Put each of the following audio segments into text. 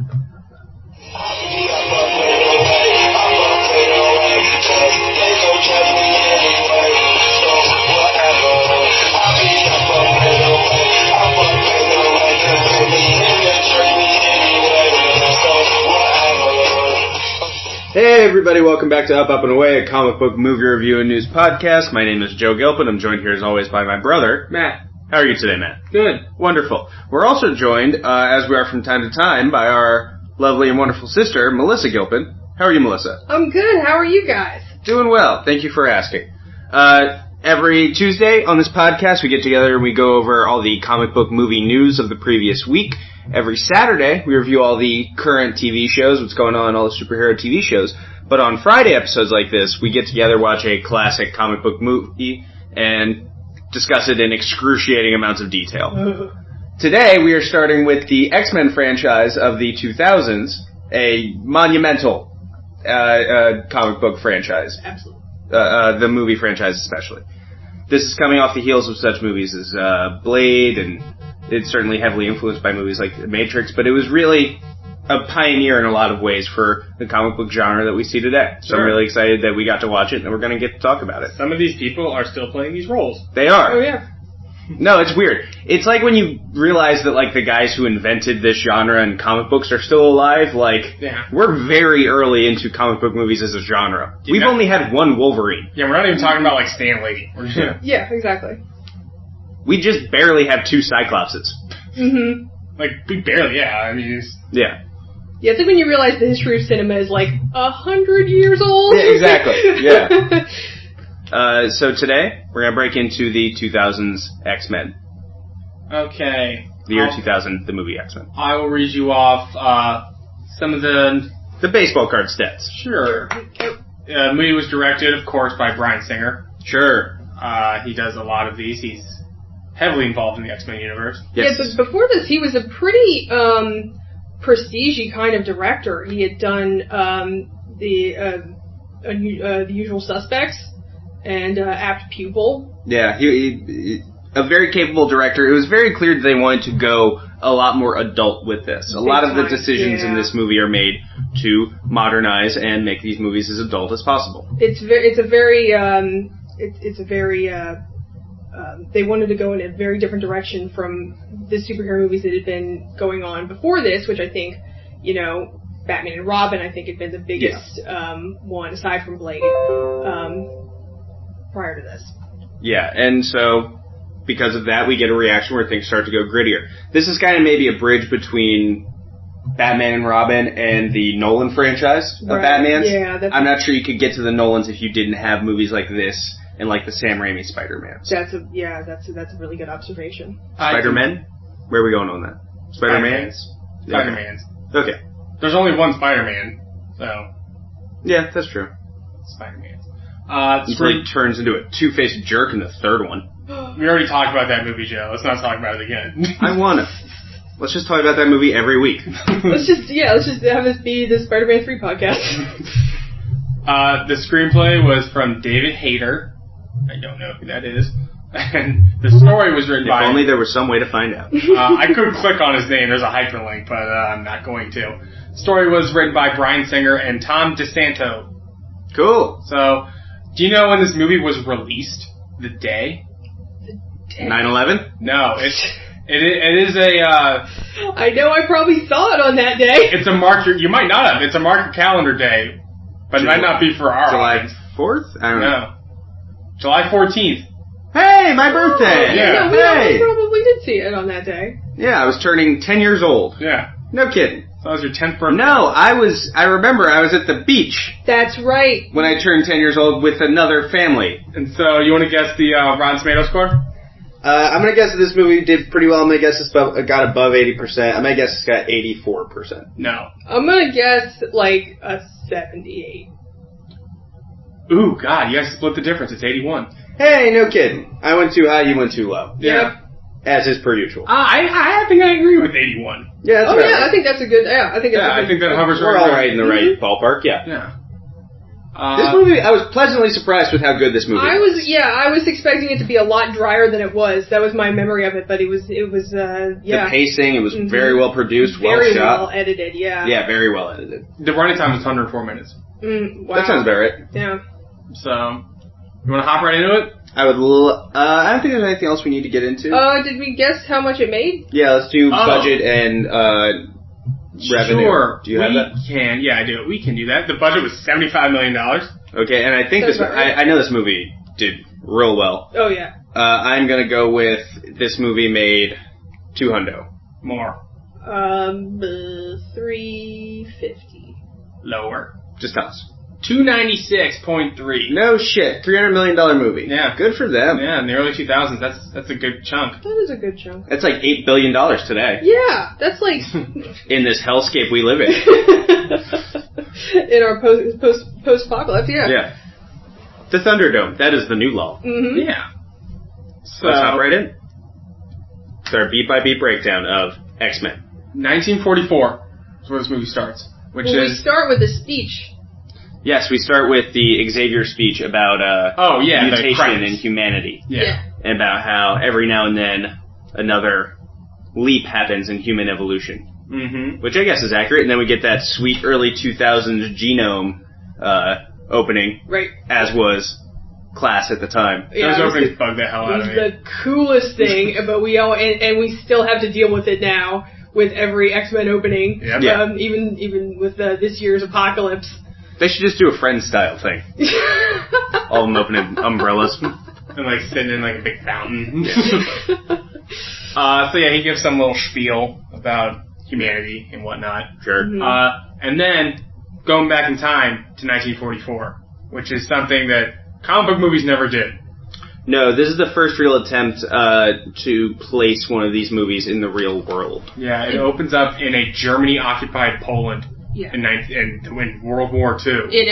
Hey everybody, welcome back to Up, Up, and Away, a comic book movie review and news podcast. My name is Joe Gilpin. I'm joined here as always by my brother, Matt. How are you today, Matt? Good. Wonderful. We're also joined, as we are from time to time, by our lovely and wonderful sister, Melissa Gilpin. How are you, Melissa? I'm good. How are you guys? Doing well. Thank you for asking. Every Tuesday on this podcast, we get together and we go over all the comic book movie news of the previous week. Every Saturday, we review all the current TV shows, what's going on, all the superhero TV shows. But on Friday episodes like this, we get together, watch a classic comic book movie, and discuss it in excruciating amounts of detail. Today, we are starting with the X-Men franchise of the 2000s, a monumental comic book franchise. Absolutely. The movie franchise especially. This is coming off the heels of such movies as Blade, and it's certainly heavily influenced by movies like The Matrix, but it was really a pioneer in a lot of ways for the comic book genre that we see today. So I'm really excited that we got to watch it, and we're going to get to talk about it. Some of these people are still playing these roles. They are. Oh, yeah. No, it's weird. It's like when you realize that, like, the guys who invented this genre in comic books are still alive. Like, we're very early into comic book movies as a genre. We've only had one Wolverine. Yeah, we're not even talking about, like, Stan Lee. Yeah, exactly. We just barely have two Cyclopses. Mm-hmm. Like, we barely, I mean, Yeah. Yeah, it's like when you realize the history of cinema is like 100 years old. Yeah, exactly. Yeah. So today, we're going to break into the 2000s X-Men. Okay. The year 2000, the movie X-Men. I will read you off some of the baseball card stats. Sure. The movie was directed, of course, by Bryan Singer. Sure. He does a lot of these. He's heavily involved in the X-Men universe. Yes. Yeah, but before this, he was a pretty prestige-y kind of director. He had done the Usual Suspects and Apt Pupil. Yeah, he a very capable director. It was very clear that they wanted to go a lot more adult with this. A lot of the decisions in this movie are made to modernize and make these movies as adult as possible. They wanted to go in a very different direction from the superhero movies that had been going on before this, which I think, Batman and Robin, I think, had been the biggest one, aside from Blade, prior to this. Yeah, and so, because of that, we get a reaction where things start to go grittier. This is kind of maybe a bridge between Batman and Robin and the Nolan franchise of Batmans. Yeah, I'm not sure you could get to the Nolans if you didn't have movies like this and like the Sam Raimi Spider-Man. That's a really good observation. Spider-Man? Where are we going on that? Spider-Mans? Spider-Mans. Okay. There's only one Spider-Man, so... Yeah, that's true. Spider-Mans. Until he turns into a two-faced jerk in the third one. We already talked about that movie, Joe. Let's not talk about it again. I wanna. Let's just talk about that movie every week. Let's just have this be the Spider-Man 3 podcast. The screenplay was from David Hayter. I don't know who that is. And the story was written by... If only there was some way to find out. I could click on his name. There's a hyperlink, but I'm not going to. The story was written by Bryan Singer and Tom DeSanto. Cool. So, do you know when this movie was released? The day? 9/11? No, it is a... I know I probably saw it on that day. It's a marker... You might not have. It's a marker calendar day. But it might not be for our July 4th? I don't know. July 14th. Hey, my birthday! Yeah, we probably did see it on that day. Yeah, I was turning 10 years old. Yeah. No kidding. So that was your 10th birthday? No, I remember I was at the beach. That's right. When I turned 10 years old with another family. And so, you want to guess the Rotten Tomatoes score? I'm going to guess that this movie did pretty well. I'm going to guess it got above 80%. I'm going to guess it's got 84%. No. I'm going to guess, like, a 78. Ooh, God, you guys split the difference. It's 81. Hey, no kidding. I went too high, you went too low. Yeah. As is per usual. I think I agree with 81. Yeah, that's right. I think that's a good... Yeah, I think that hovers we're all right in the right ballpark, yeah. Yeah. This movie, I was pleasantly surprised with how good this movie was. I was expecting it to be a lot drier than it was. That was my memory of it, but it was The pacing, it was very well produced, well shot. Very well edited, yeah. Yeah, very well edited. The running time was 104 minutes. Wow. That sounds about right. Yeah. So, you want to hop right into it? I would. I don't think there's anything else we need to get into. Did we guess how much it made? Yeah, let's do budget and revenue. Sure. Do you have that? Yeah, I do. We can do that. The budget was $75 million. Okay, and I think I know this movie did real well. Oh, yeah. I'm gonna go with this movie made $200. More. 350. Lower. Just tell us. 296.3. No shit, $300 million movie. Yeah. Good for them. Yeah, in the early 2000s, that's a good chunk. That is a good chunk. That's like $8 billion today. Yeah, that's like... In this hellscape we live in. In our post-apocalypse, yeah. Yeah. The Thunderdome, that is the new law. Mm-hmm. Yeah. So, let's hop right in. It's our beat-by-beat breakdown of X-Men. 1944 is where this movie starts. We start with a speech. Yes, we start with the Xavier speech about mutation in humanity. Yeah. And about how every now and then another leap happens in human evolution. Mm-hmm. Which I guess is accurate. And then we get that sweet early 2000s genome opening. Right. As was Class at the time. Yeah, those openings bugged the hell out of me. It was the coolest thing, but we we still have to deal with it now with every X-Men opening. Yep. Yeah. Even with this year's Apocalypse. They should just do a Friends style thing. All of them opening umbrellas. And like sitting in like a big fountain. So he gives some little spiel about humanity and whatnot. Sure. Mm-hmm. And then going back in time to 1944, which is something that comic book movies never did. No, this is the first real attempt to place one of these movies in the real world. Yeah, it opens up in a Germany-occupied Poland. Yeah. In World War II. In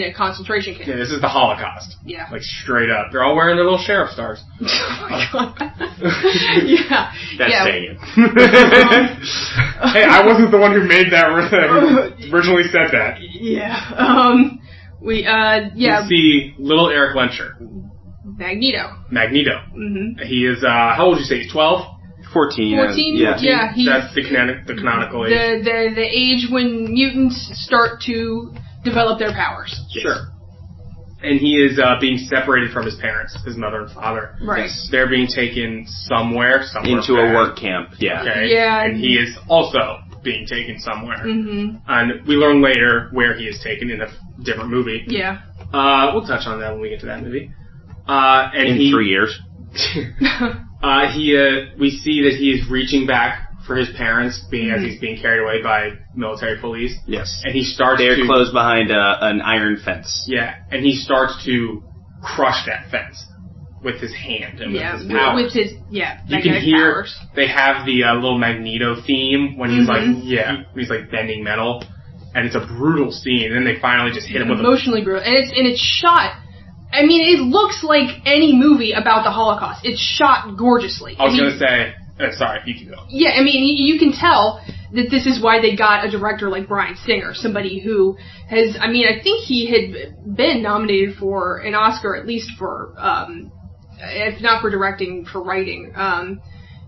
a concentration camp. Yeah, this is the Holocaust. Yeah. Like straight up. They're all wearing their little sheriff stars. Oh my god. Yeah. That's saying it. Hey, I wasn't the one who made that, originally said that. Yeah. We see little Eric Lencher. Magneto. Mm-hmm. He is, how old would you say? He's 12? 14. 14? Yeah. That's the canonical age. The age when mutants start to develop their powers. Sure. And he is being separated from his parents, his mother and father. Right. Yes. They're being taken somewhere into a work camp. Yeah. Okay. Yeah. And he is also being taken somewhere. Mm-hmm. And we learn later where he is taken in a different movie. Yeah. We'll touch on that when we get to that movie. And in 3 years. We see that he is reaching back for his parents, as he's being carried away by military police. Yes. And he starts They're closed behind an iron fence. Yeah, and he starts to crush that fence with his hand and with his powers. With his, you can hear powers. They have the little Magneto theme when he's he's like bending metal, and it's a brutal scene. And then they finally just hit him with emotionally brutal, and it's shot. I mean, it looks like any movie about the Holocaust. It's shot gorgeously. I was going to say, sorry, you can go. Yeah, I mean, you can tell that this is why they got a director like Bryan Singer, somebody who has, I mean, I think he had been nominated for an Oscar, at least for, if not for directing, for writing.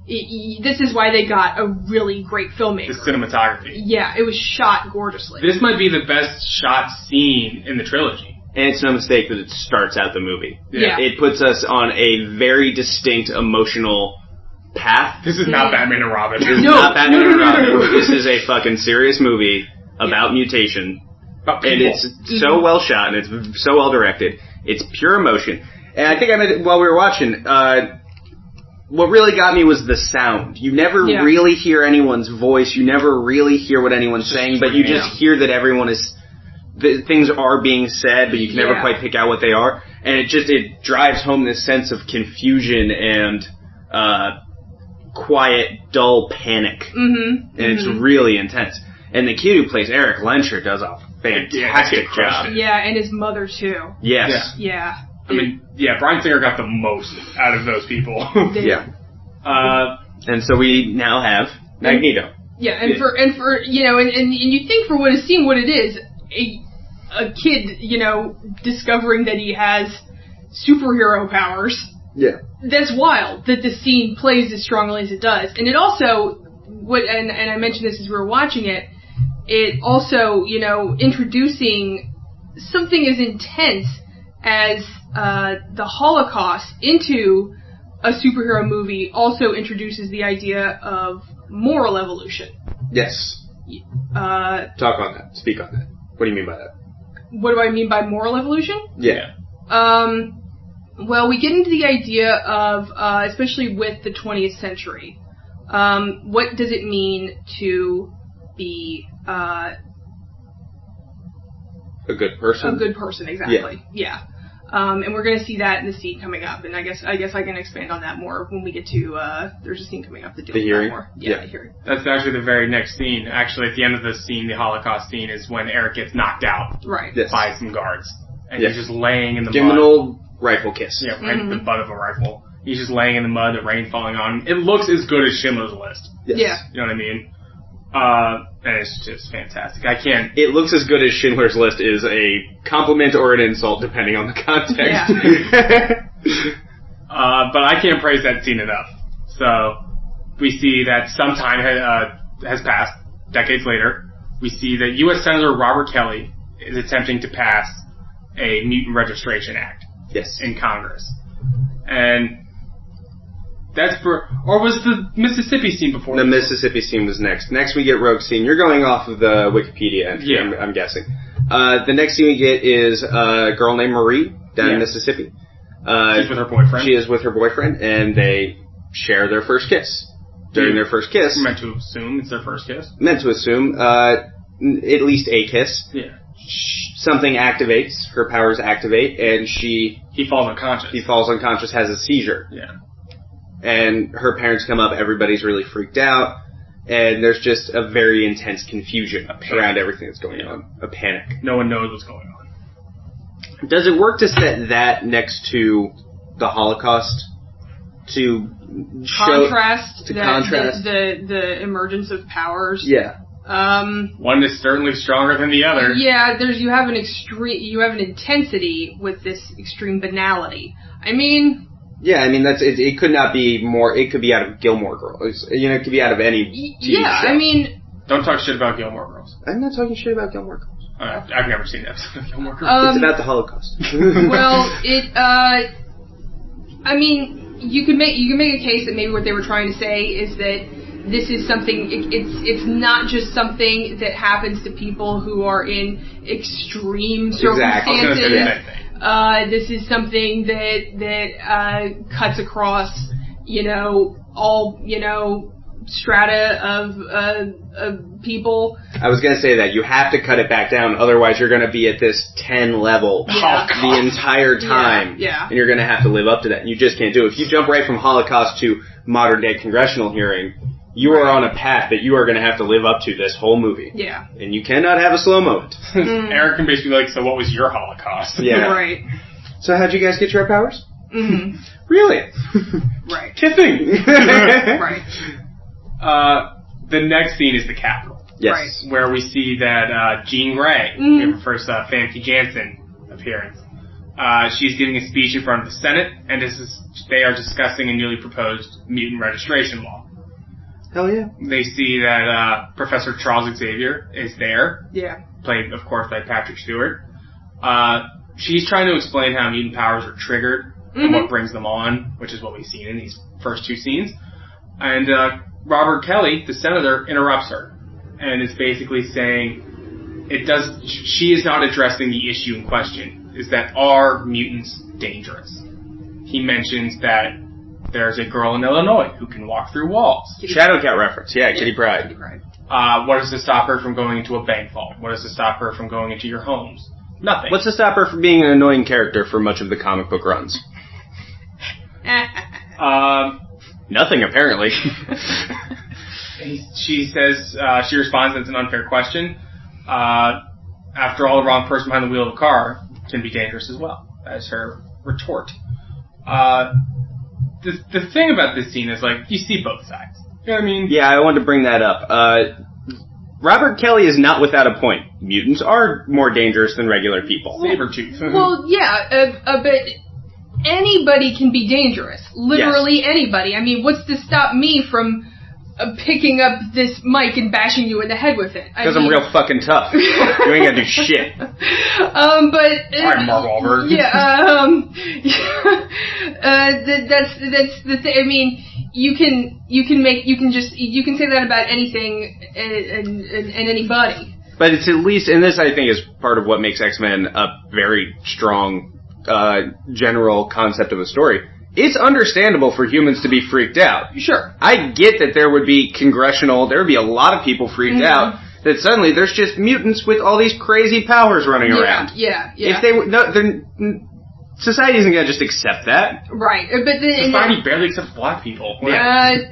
This is why they got a really great filmmaker. The cinematography. Yeah, it was shot gorgeously. This might be the best shot scene in the trilogy. And it's no mistake that it starts out the movie. Yeah. It puts us on a very distinct emotional path. This is not Batman and Robin. This is not Batman and Robin. This is a fucking serious movie about mutation. And it's so well shot and it's so well directed. It's pure emotion. And I think while we were watching, what really got me was the sound. You never really hear anyone's voice. You never really hear what anyone's saying, but you just hear that everyone is... things are being said, but you can never quite pick out what they are. And it drives home this sense of confusion and quiet, dull panic. Mm-hmm. And it's really intense. And the kid who plays Eric Lencher does a fantastic job. Yeah, and his mother, too. Yes. Yeah. I mean, Bryan Singer got the most out of those people. Yeah. And so we now have Magneto. Yeah, and you think for what it is, a kid, discovering that he has superhero powers. Yeah. That's wild that the scene plays as strongly as it does. And it also, and I mentioned this as we were watching it, it also, introducing something as intense as the Holocaust into a superhero movie also introduces the idea of moral evolution. Yes. Talk on that. Speak on that. What do you mean by that? What do I mean by moral evolution? Yeah. Well, we get into the idea of, especially with the 20th century, what does it mean to be a good person? A good person, exactly. Yeah. And we're going to see that in the scene coming up, and I guess I can expand on that more when we get to, there's a scene coming up that deals with that more. Yeah, the hearing. That's actually the very next scene. Actually, at the end of the scene, the Holocaust scene, is when Eric gets knocked out by some guards. And he's just laying in the mud. Give him an old rifle kiss. Yeah, right in the butt of a rifle. He's just laying in the mud, the rain falling on him. It looks as good as Schindler's List. Yes. Yeah. You know what I mean? And it's just fantastic. It looks as good as Schindler's List is a compliment or an insult, depending on the context. Yeah. But I can't praise that scene enough. So, we see that some time has passed, decades later. We see that U.S. Senator Robert Kelly is attempting to pass a Mutant Registration Act. Yes. In Congress. And that's or was the Mississippi scene before? The Mississippi scene was next. Next we get Rogue Scene. You're going off of the Wikipedia entry, yeah. I'm guessing. The next scene we get is a girl named Marie down in Mississippi. She's with her boyfriend. She is with her boyfriend, and they share their first kiss. During their first kiss. Meant to assume it's their first kiss. Meant to assume, at least a kiss. Yeah. Something activates, her powers activate, and he falls unconscious. He falls unconscious, has a seizure. Yeah. And her parents come up, everybody's really freaked out, and there's just a very intense confusion around everything that's going on. A panic. No one knows what's going on. Does it work to set that next to the Holocaust? To contrast the emergence of powers? Yeah. One is certainly stronger than the other. Yeah, you have an intensity with this extreme banality. I mean, that's it. It could not be more. It could be out of Gilmore Girls. It could be out of any TV show. I mean, don't talk shit about Gilmore Girls. I'm not talking shit about Gilmore Girls. I've never seen an episode of Gilmore Girls. It's about the Holocaust. Well, I mean, you can make a case that maybe what they were trying to say is that this is something. It's not just something that happens to people who are in extreme circumstances. Exactly. This is something that cuts across, all strata of people. I was going to say that you have to cut it back down, otherwise you're going to be at this 10 level the entire time, and you're going to have to live up to that. And you just can't do it. If you jump right from Holocaust to modern day congressional hearing, you are on a path that you are going to have to live up to this whole movie. Yeah. And you cannot have a slow moment. Eric can basically be like, so what was your Holocaust? Yeah. Right. So how'd you guys get your powers? Mm-hmm. Really? Right. Kissing. Right. The next scene is the Capitol. Yes. Right. Where we see that Jean Grey, we have her first Famke Janssen appearance. She's giving a speech in front of the Senate, and they are discussing a newly proposed mutant registration law. Hell yeah. They see that Professor Charles Xavier is there. Yeah. Played, of course, by Patrick Stewart. She's trying to explain how mutant powers are triggered and what brings them on, which is what we've seen in these first two scenes. And Robert Kelly, the senator, interrupts her and is basically saying she is not addressing the issue in question, is that are mutants dangerous? He mentions that there's a girl in Illinois who can walk through walls. Shadowcat reference, Kitty Pryde. What is to stop her from going into a bank vault? What is to stop her from going into your homes? Nothing. What's to stop her from being an annoying character for much of the comic book runs? Nothing, apparently. She says, she responds, that's an unfair question. After all, the wrong person behind the wheel of a car can be dangerous as well. That's her retort. The thing about this scene is, you see both sides. You know what I mean? Yeah, I wanted to bring that up. Robert Kelly is not without a point. Mutants are more dangerous than regular people. Sabretooth. Well, yeah, but anybody can be dangerous. Literally anybody. I mean, what's to stop me from picking up this mic and bashing you in the head with it? Because I'm real fucking tough. You ain't gonna do shit. But I'm Mark Wahlberg. Yeah. That's the thing. I mean, you can say that about anything and anybody. But it's at least, and this I think is part of what makes X-Men a very strong general concept of a story. It's understandable for humans to be freaked out. Sure. I get that there would be a lot of people freaked out that suddenly there's just mutants with all these crazy powers running around. Yeah. If they society isn't going to just accept that. Right. But society barely accepts black people. And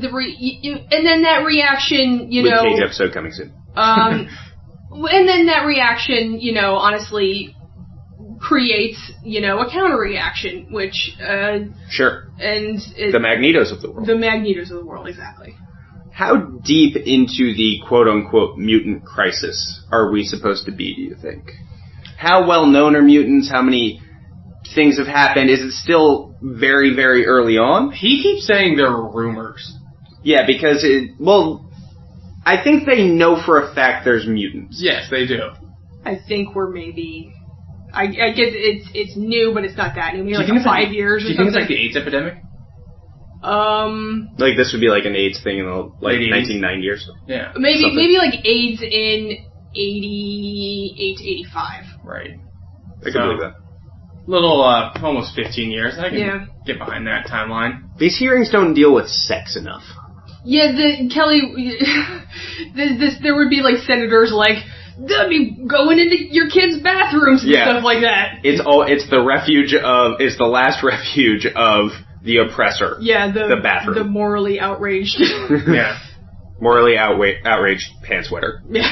then that reaction, With Kate's episode coming soon. And then that reaction, honestly creates, a counter reaction, which sure. And the Magnetos of the world. The Magnetos of the world, exactly. How deep into the quote-unquote mutant crisis are we supposed to be, do you think? How well known are mutants? How many things have happened? Is it still very, very early on? He keeps saying there are rumors. Yeah, because I think they know for a fact there's mutants. Yes, they do. I think we're maybe... I get it's new, but it's not that new. Maybe like 5 years or something. Do you think it's like the AIDS epidemic? Like this would be like an AIDS thing in the 1990 or so. Yeah. Maybe like AIDS in 88 to 85. Right. I can believe that. Little, almost 15 years. I can get behind that timeline. These hearings don't deal with sex enough. Yeah, Kelly, there would be like senators like, they'll be going into your kids' bathrooms and stuff like that. It's the last refuge of the oppressor. Yeah, the bathroom. The morally outraged. Yeah. Morally outraged pants wetter. Yeah.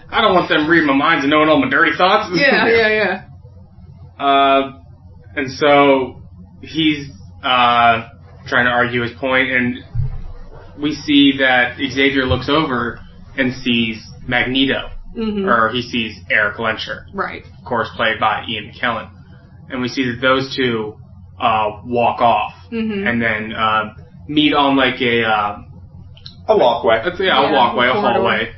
I don't want them reading my minds and knowing all my dirty thoughts. Yeah. And so he's trying to argue his point, and we see that Xavier looks over and sees Magneto. Mm-hmm. Or he sees Eric Lensher. Right. Of course, played by Ian McKellan. And we see that those two walk off. Mm-hmm. And then meet on like a walkway. A walkway, a hallway.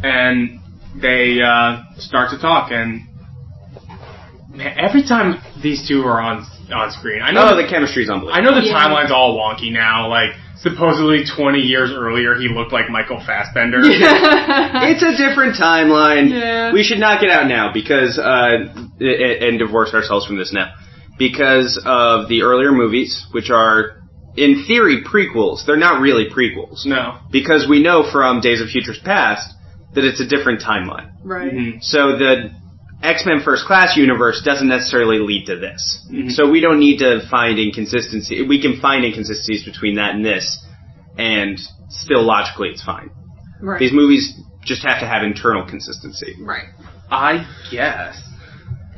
And they start to talk. And man, every time these two are on screen, I know the chemistry's unbelievable. I know the timeline's all wonky now. Like, supposedly 20 years earlier, he looked like Michael Fassbender. It's a different timeline. Yeah. We should knock it out now because and divorce ourselves from this now. Because of the earlier movies, which are, in theory, prequels. They're not really prequels. No. Because we know from Days of Futures Past that it's a different timeline. Right. Mm-hmm. So the X-Men First Class universe doesn't necessarily lead to this. Mm-hmm. So we don't need to find inconsistency. We can find inconsistencies between that and this, and still logically it's fine. Right. These movies just have to have internal consistency. Right. I guess.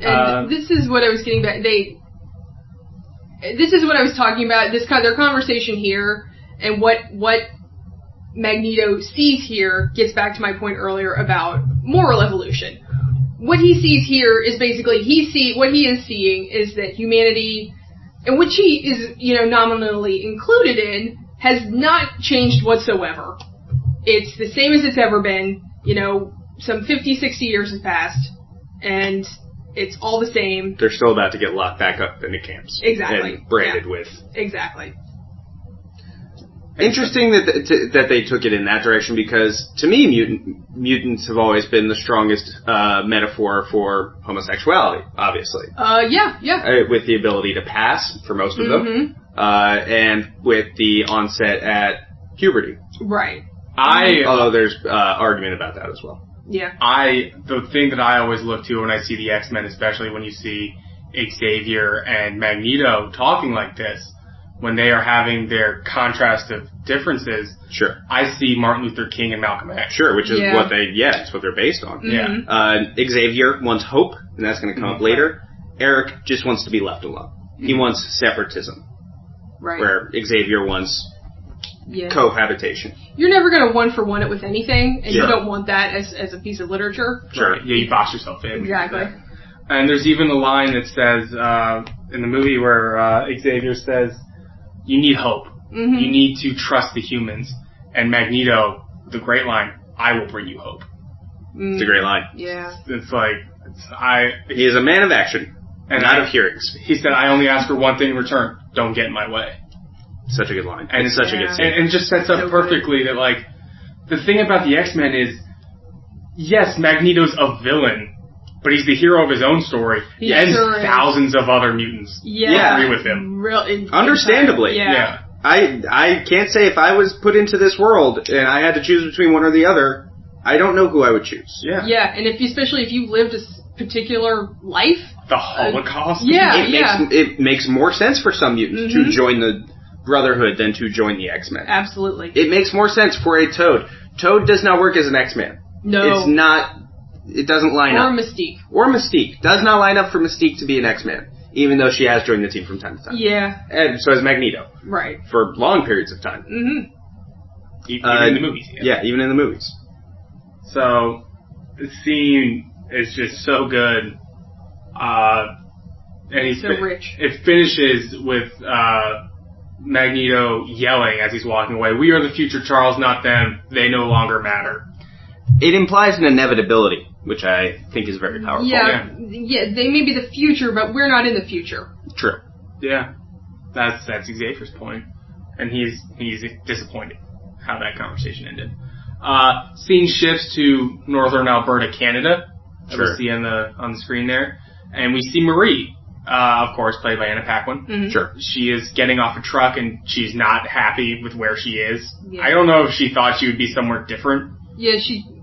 And this is what I was getting back. This is what I was talking about. Their conversation here, and what Magneto sees here gets back to my point earlier about moral evolution. What he sees here is basically what he is seeing is that humanity, and which he is nominally included in, has not changed whatsoever. It's the same as it's ever been. Some 50, 60 years has passed, and it's all the same. They're still about to get locked back up into camps. Exactly. And branded with. Exactly. Interesting that they took it in that direction, because to me mutants have always been the strongest metaphor for homosexuality, obviously. Yeah. With the ability to pass for most of them, and with the onset at puberty. Right. Although there's argument about that as well. Yeah. The thing that I always look to when I see the X-Men, especially when you see Xavier and Magneto talking like this, when they are having their contrast of differences, sure, I see Martin Luther King and Malcolm X. Sure, which is it's what they're based on. Mm-hmm. Yeah. Xavier wants hope, and that's going to come up later. Eric just wants to be left alone. He wants separatism. Right. Where Xavier wants cohabitation. You're never going to one-for-one it with anything, and Yeah. you don't want that as a piece of literature. Sure. Right. Yeah, you box yourself in. Exactly. And there's even a line that says, in the movie where Xavier says, you need hope. Mm-hmm. You need to trust the humans. And Magneto, the great line, I will bring you hope. It's a great line. Yeah. It's like, He is a man of action, and not of hearings. He said, I only ask for one thing in return. Don't get in my way. Such a good line. And it's such a good scene. And just sets up perfectly that, like, the thing about the X-Men is, yes, Magneto's a villain, but he's the hero of his own story, and sure is. thousands of other mutants agree with him. Understandably. Yeah. I can't say if I was put into this world and I had to choose between one or the other, I don't know who I would choose. Yeah. Yeah, and especially if you lived a particular life. The Holocaust. It makes more sense for some mutants to join the Brotherhood than to join the X-Men. Absolutely. It makes more sense for a Toad. Toad does not work as an X-Man. No. It's not... It doesn't line up. Or Mystique. Mystique. Does not line up for Mystique to be an X-Man, even though she has joined the team from time to time. Yeah. And so has Magneto. Right. For long periods of time. Mm-hmm. Even in the movies. Yeah, even in the movies. So, the scene is just so good. And he's so rich. It finishes with Magneto yelling as he's walking away, "We are the future, Charles, not them. They no longer matter." It implies an inevitability, which I think is very powerful. Yeah, they may be the future, but we're not in the future. True. Yeah, that's Xavier's point, and he's disappointed how that conversation ended. Scene shifts to northern Alberta, Canada. Sure. We see on the screen there, and we see Marie, of course, played by Anna Paquin. Mm-hmm. Sure. She is getting off a truck, and she's not happy with where she is. Yeah. I don't know if she thought she would be somewhere different. Yeah,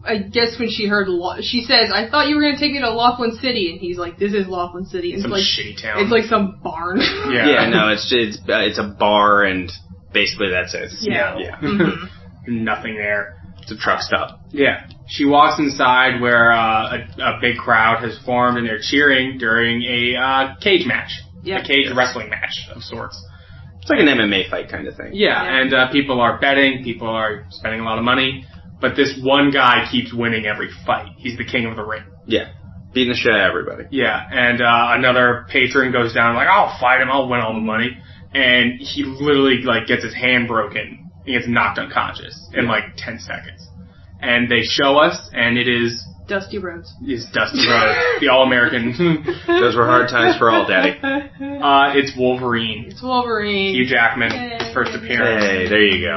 I guess when she heard, she says, "I thought you were going to take me to Laughlin City," and he's like, "This is Laughlin City." It's Some like shitty town. It's like some barn. Yeah, no, it's a bar, and basically that's it. Yeah. Mm-hmm. Nothing there. It's a truck stop. Yeah. She walks inside where a big crowd has formed, and they're cheering during a cage match. Yeah. A cage wrestling match of sorts. It's like an MMA fight kind of thing. Yeah, and people are betting, people are spending a lot of money, but this one guy keeps winning every fight. He's the king of the ring. Yeah. Beating the shit out of everybody. Yeah, and another patron goes down like, I'll fight him, I'll win all the money. And he literally gets his hand broken. He gets knocked unconscious in 10 seconds. And they show us, and it is... Dusty Rhodes. It's Dusty Rhodes, the All-American. Those were hard times for all, Daddy. It's Wolverine. It's Wolverine. Hugh Jackman, first appearance. Hey, there you go.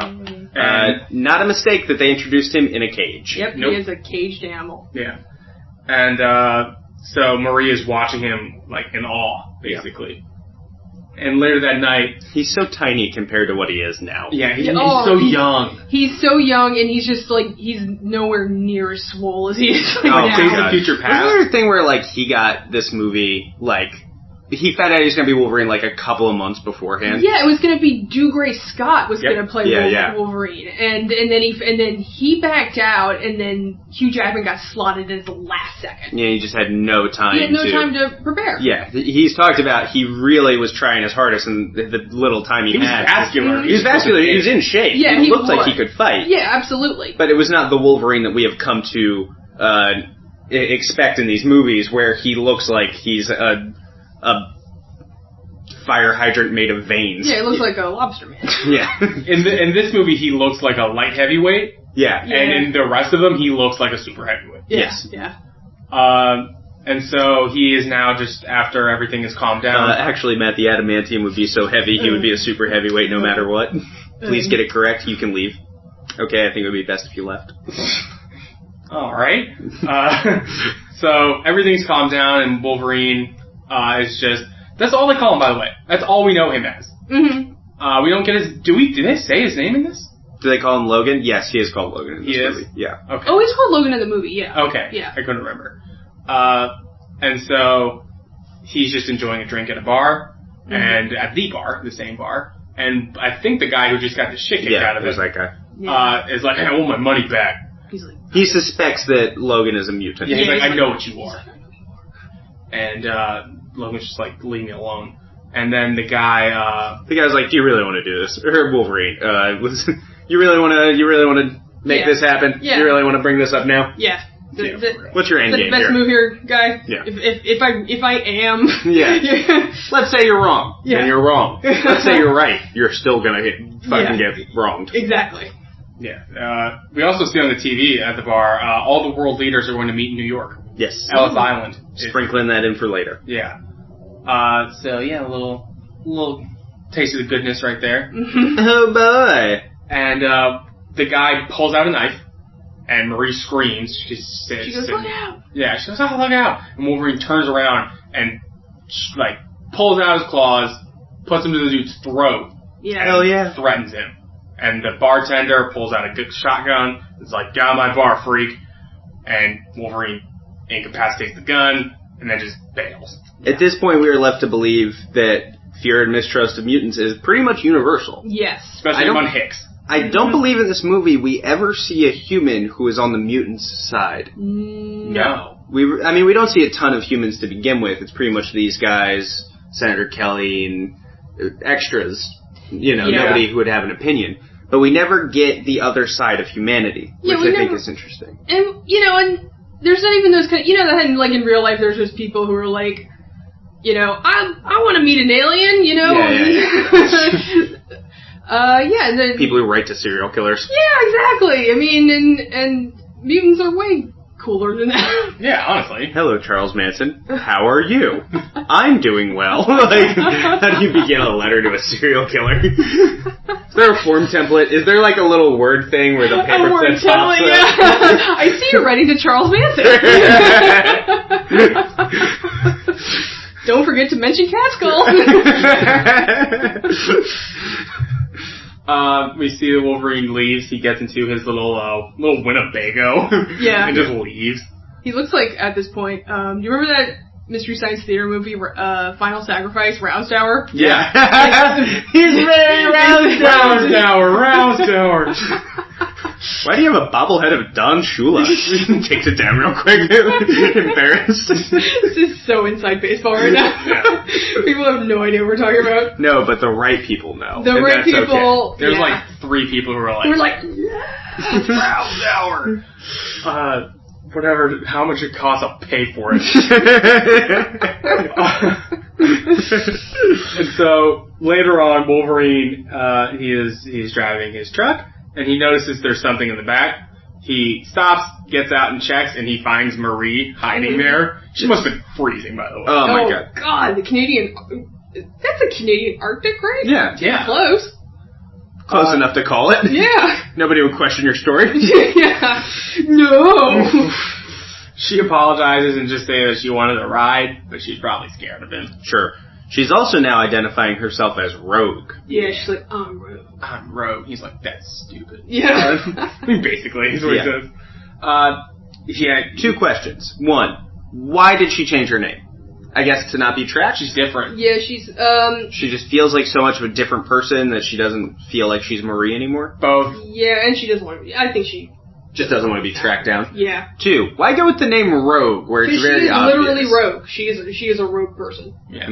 Not a mistake that they introduced him in a cage. Yep, Nope. He is a caged animal. Yeah. And so Marie is watching him in awe, basically. And later that night... He's so tiny compared to what he is now. Yeah, he's so young. He's so young, and he's just he's nowhere near as swole as he is Oh, now. Days of Future Past. Was there a thing where he got this movie he found out he was going to be Wolverine a couple of months beforehand? Yeah, it was going to be Dougray Scott was going to play Wolverine, and then he backed out, and then Hugh Jackman got slotted in at the last second. Yeah, he just had no time. He had no time to prepare. Yeah, he's talked about he really was trying his hardest in the little time he had. Vascular. He was vascular. He was in shape. Yeah, he looked like he could fight. Yeah, absolutely. But it was not the Wolverine that we have come to expect in these movies, where he looks like he's a fire hydrant made of veins. Yeah, it looks like a lobster man. Yeah. In this movie, he looks like a light heavyweight. Yeah. And in the rest of them, he looks like a super heavyweight. Yes. Yeah. And so he is now just, after everything has calmed down. Actually, Matt, the adamantium would be so heavy, he would be a super heavyweight no matter what. Please get it correct. You can leave. Okay, I think it would be best if you left. All right. So everything's calmed down, and Wolverine is just... That's all they call him, by the way. That's all we know him as. Mm-hmm. We don't get his... Did they say his name in this? Do they call him Logan? Yes, he is called Logan in this movie. Yeah. Okay. Oh, he's called Logan in the movie, yeah. Okay. Yeah. I couldn't remember. And so he's just enjoying a drink at a bar, and at the bar, the same bar, and I think the guy who just got the shit kicked out of him there's that guy. is like, hey, I want my money back. He's like... He suspects that Logan is a mutant. Yeah, he's like, I know what you are. And Logan's just like, leave me alone. And then the guy... the guy's like, do you really want to do this? Or Wolverine. You really want to make this happen? Yeah. You really want to bring this up now? Yeah. What's your end game best here? move here, guy? Yeah. If I am... Yeah. Let's say you're wrong. Yeah. And you're wrong. Let's say you're right. You're still gonna get wronged. Exactly. Yeah. We also see on the TV at the bar, all the world leaders are going to meet in New York. Yes. Ellis Island. Sprinkling that in for later. Yeah. So yeah, a little taste of the goodness right there. Oh boy. And the guy pulls out a knife, and Marie screams. She goes, look out! Yeah, she goes, oh, look out! And Wolverine turns around and pulls out his claws, puts them to the dude's throat. Yeah. Hell yeah. Threatens him. And the bartender pulls out a good shotgun. It's like, get out of my bar, freak. And Wolverine incapacitates the gun, and then just bails. At this point, we are left to believe that fear and mistrust of mutants is pretty much universal. Yes. Especially among Hicks. I don't believe in this movie we ever see a human who is on the mutants' side. No. We don't see a ton of humans to begin with. It's pretty much these guys, Senator Kelly, and extras. Nobody who would have an opinion. But we never get the other side of humanity, which I think is interesting. And, and there's not even those kind of, that in real life there's just people who are like, I want to meet an alien, Yeah. People who write to serial killers. Yeah, exactly. I mean, and mutants are way cooler than that. Yeah, honestly. Hello, Charles Manson. How are you? I'm doing well. How do you begin a letter to a serial killer? Is there a form template? Is there a little word thing where the paperclip pops up? Yeah. I see you're writing to Charles Manson. Don't forget to mention Catskill. We see that Wolverine leaves. He gets into his little Winnebago. Yeah. And just leaves. He looks like, at this point, do you remember that Mystery Science Theater movie, Final Sacrifice, Roused Hour? Yeah. He's very roused hour. Why do you have a bobblehead of Don Shula? Takes it down real quick. Embarrassed. This is so inside baseball right now. Yeah. People have no idea what we're talking about. No, but the right people know. The right people. Okay. There's 3 people who are like... We're like, yeah, Roused Hour. Whatever, how much it costs, I'll pay for it. And so, later on, Wolverine, he's driving his truck, and he notices there's something in the back. He stops, gets out and checks, and he finds Marie hiding there. She must have been freezing, by the way. Oh my god. God, the Canadian... That's a Canadian Arctic, right? Yeah. Close. Close enough to call it. Yeah. Nobody would question your story. Yeah. No. She apologizes and just says that she wanted a ride, but she's probably scared of him. Sure. She's also now identifying herself as Rogue. Yeah, she's like, I'm Rogue. I'm Rogue. He's like, that's stupid. Yeah. I mean, basically, is what he says. 2 questions. 1, why did she change her name? I guess to not be tracked? She's different. Yeah, she's, She just feels like so much of a different person that she doesn't feel like she's Marie anymore? Both. Yeah, and she doesn't want to be, I think she... Just doesn't want to be tracked down? Yeah. 2, why go with the name Rogue, where it's very obvious? She is literally Rogue. She is a rogue person. Yeah.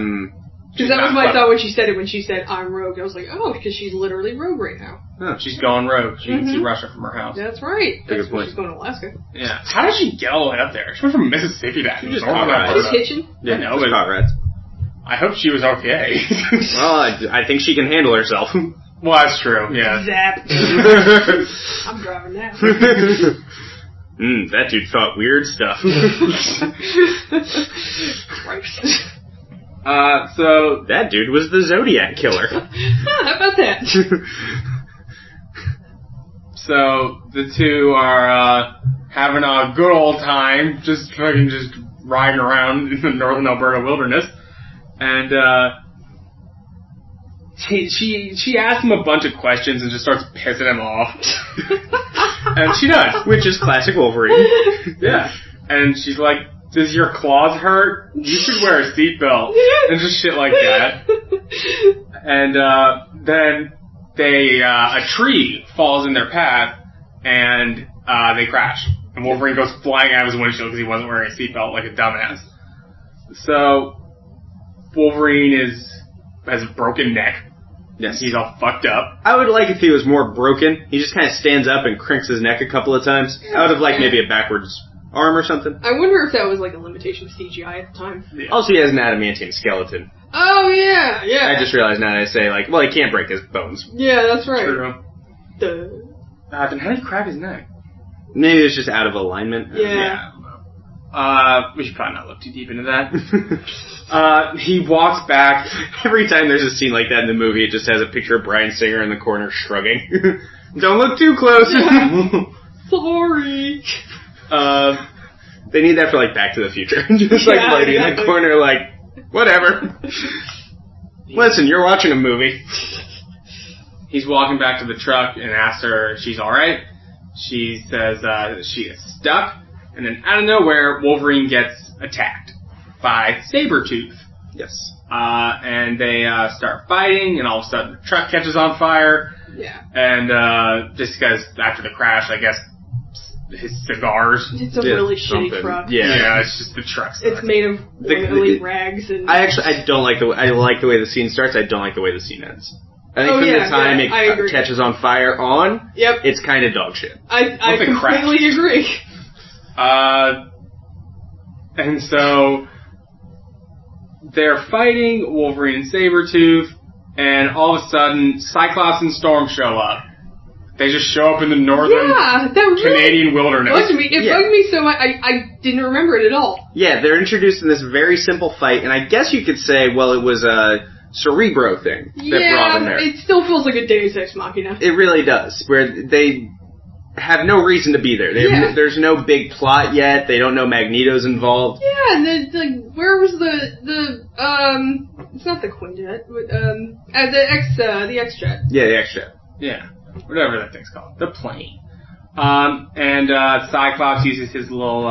Because that was my thought when she said it, when she said, I'm Rogue. I was like, oh, because she's literally Rogue right now. Oh, she's gone rogue. She can see Russia from her house. That's right. That's That's why she's going to Alaska. Yeah. How did she get all the way up there? She went from Mississippi to She just caught rats. Just hitching? Yeah, I know, just but caught rats. I hope she was okay. Well, I think she can handle herself. Well, that's true, yeah. Zap. I'm driving now. That dude thought weird stuff. Christ. So... That dude was the Zodiac Killer. How about that? So, the two are having a good old time, just riding around in the northern Alberta wilderness. And, she asks him a bunch of questions and just starts pissing him off. And she does. Which is classic Wolverine. Yeah. And she's like, does your claws hurt? You should wear a seatbelt. And just shit like that. And, then a tree falls in their path and, they crash. And Wolverine goes flying out of his windshield because he wasn't wearing a seatbelt like a dumbass. So, Wolverine has a broken neck. Yes. He's all fucked up. I would like if he was more broken. He just kind of stands up and crinks his neck a couple of times. I would have liked maybe a backwards arm or something. I wonder if that was like a limitation of CGI at the time. Yeah. Also, he has an adamantium skeleton. Oh, yeah, yeah. I just realized now that I say, like, well, he can't break his bones. Yeah, that's right. True. The... Then how did he crack his neck? Maybe it's just out of alignment. Yeah. I don't know. We should probably not look too deep into that. He walks back. Every time there's a scene like that in the movie, it just has a picture of Bryan Singer in the corner shrugging. Don't look too close. Sorry. They need that for, like, Back to the Future. Just, like, Marty in the corner, like, whatever. Listen, you're watching a movie. He's walking back to the truck and asks her if she's alright. She says she is stuck. And then out of nowhere, Wolverine gets attacked by Sabretooth. Yes. And they start fighting, and all of a sudden the truck catches on fire. Yeah. And just because after the crash, I guess, his cigars. It's a really shitty truck. Yeah, it's just the truck. It's made of oily rags and... I don't like the way... I like the way the scene starts. I don't like the way the scene ends. I think from the time it catches on fire on, it's kind of dog shit. I completely agree. And so they're fighting Wolverine and Sabretooth, and all of a sudden Cyclops and Storm show up. They just show up in the northern Canadian wilderness. Bugged me. It bugged me so much. I didn't remember it at all. Yeah, they're introduced in this very simple fight, and I guess you could say, well, it was a Cerebro thing that brought them there. It still feels like a Deus Ex Machina. It really does, where they have no reason to be there. There's no big plot yet. They don't know Magneto's involved. Yeah, and where was the it's not the Quinjet, but the X-Jet. Yeah, the X-Jet. Yeah, whatever that thing's called, the plane. And Cyclops uses his little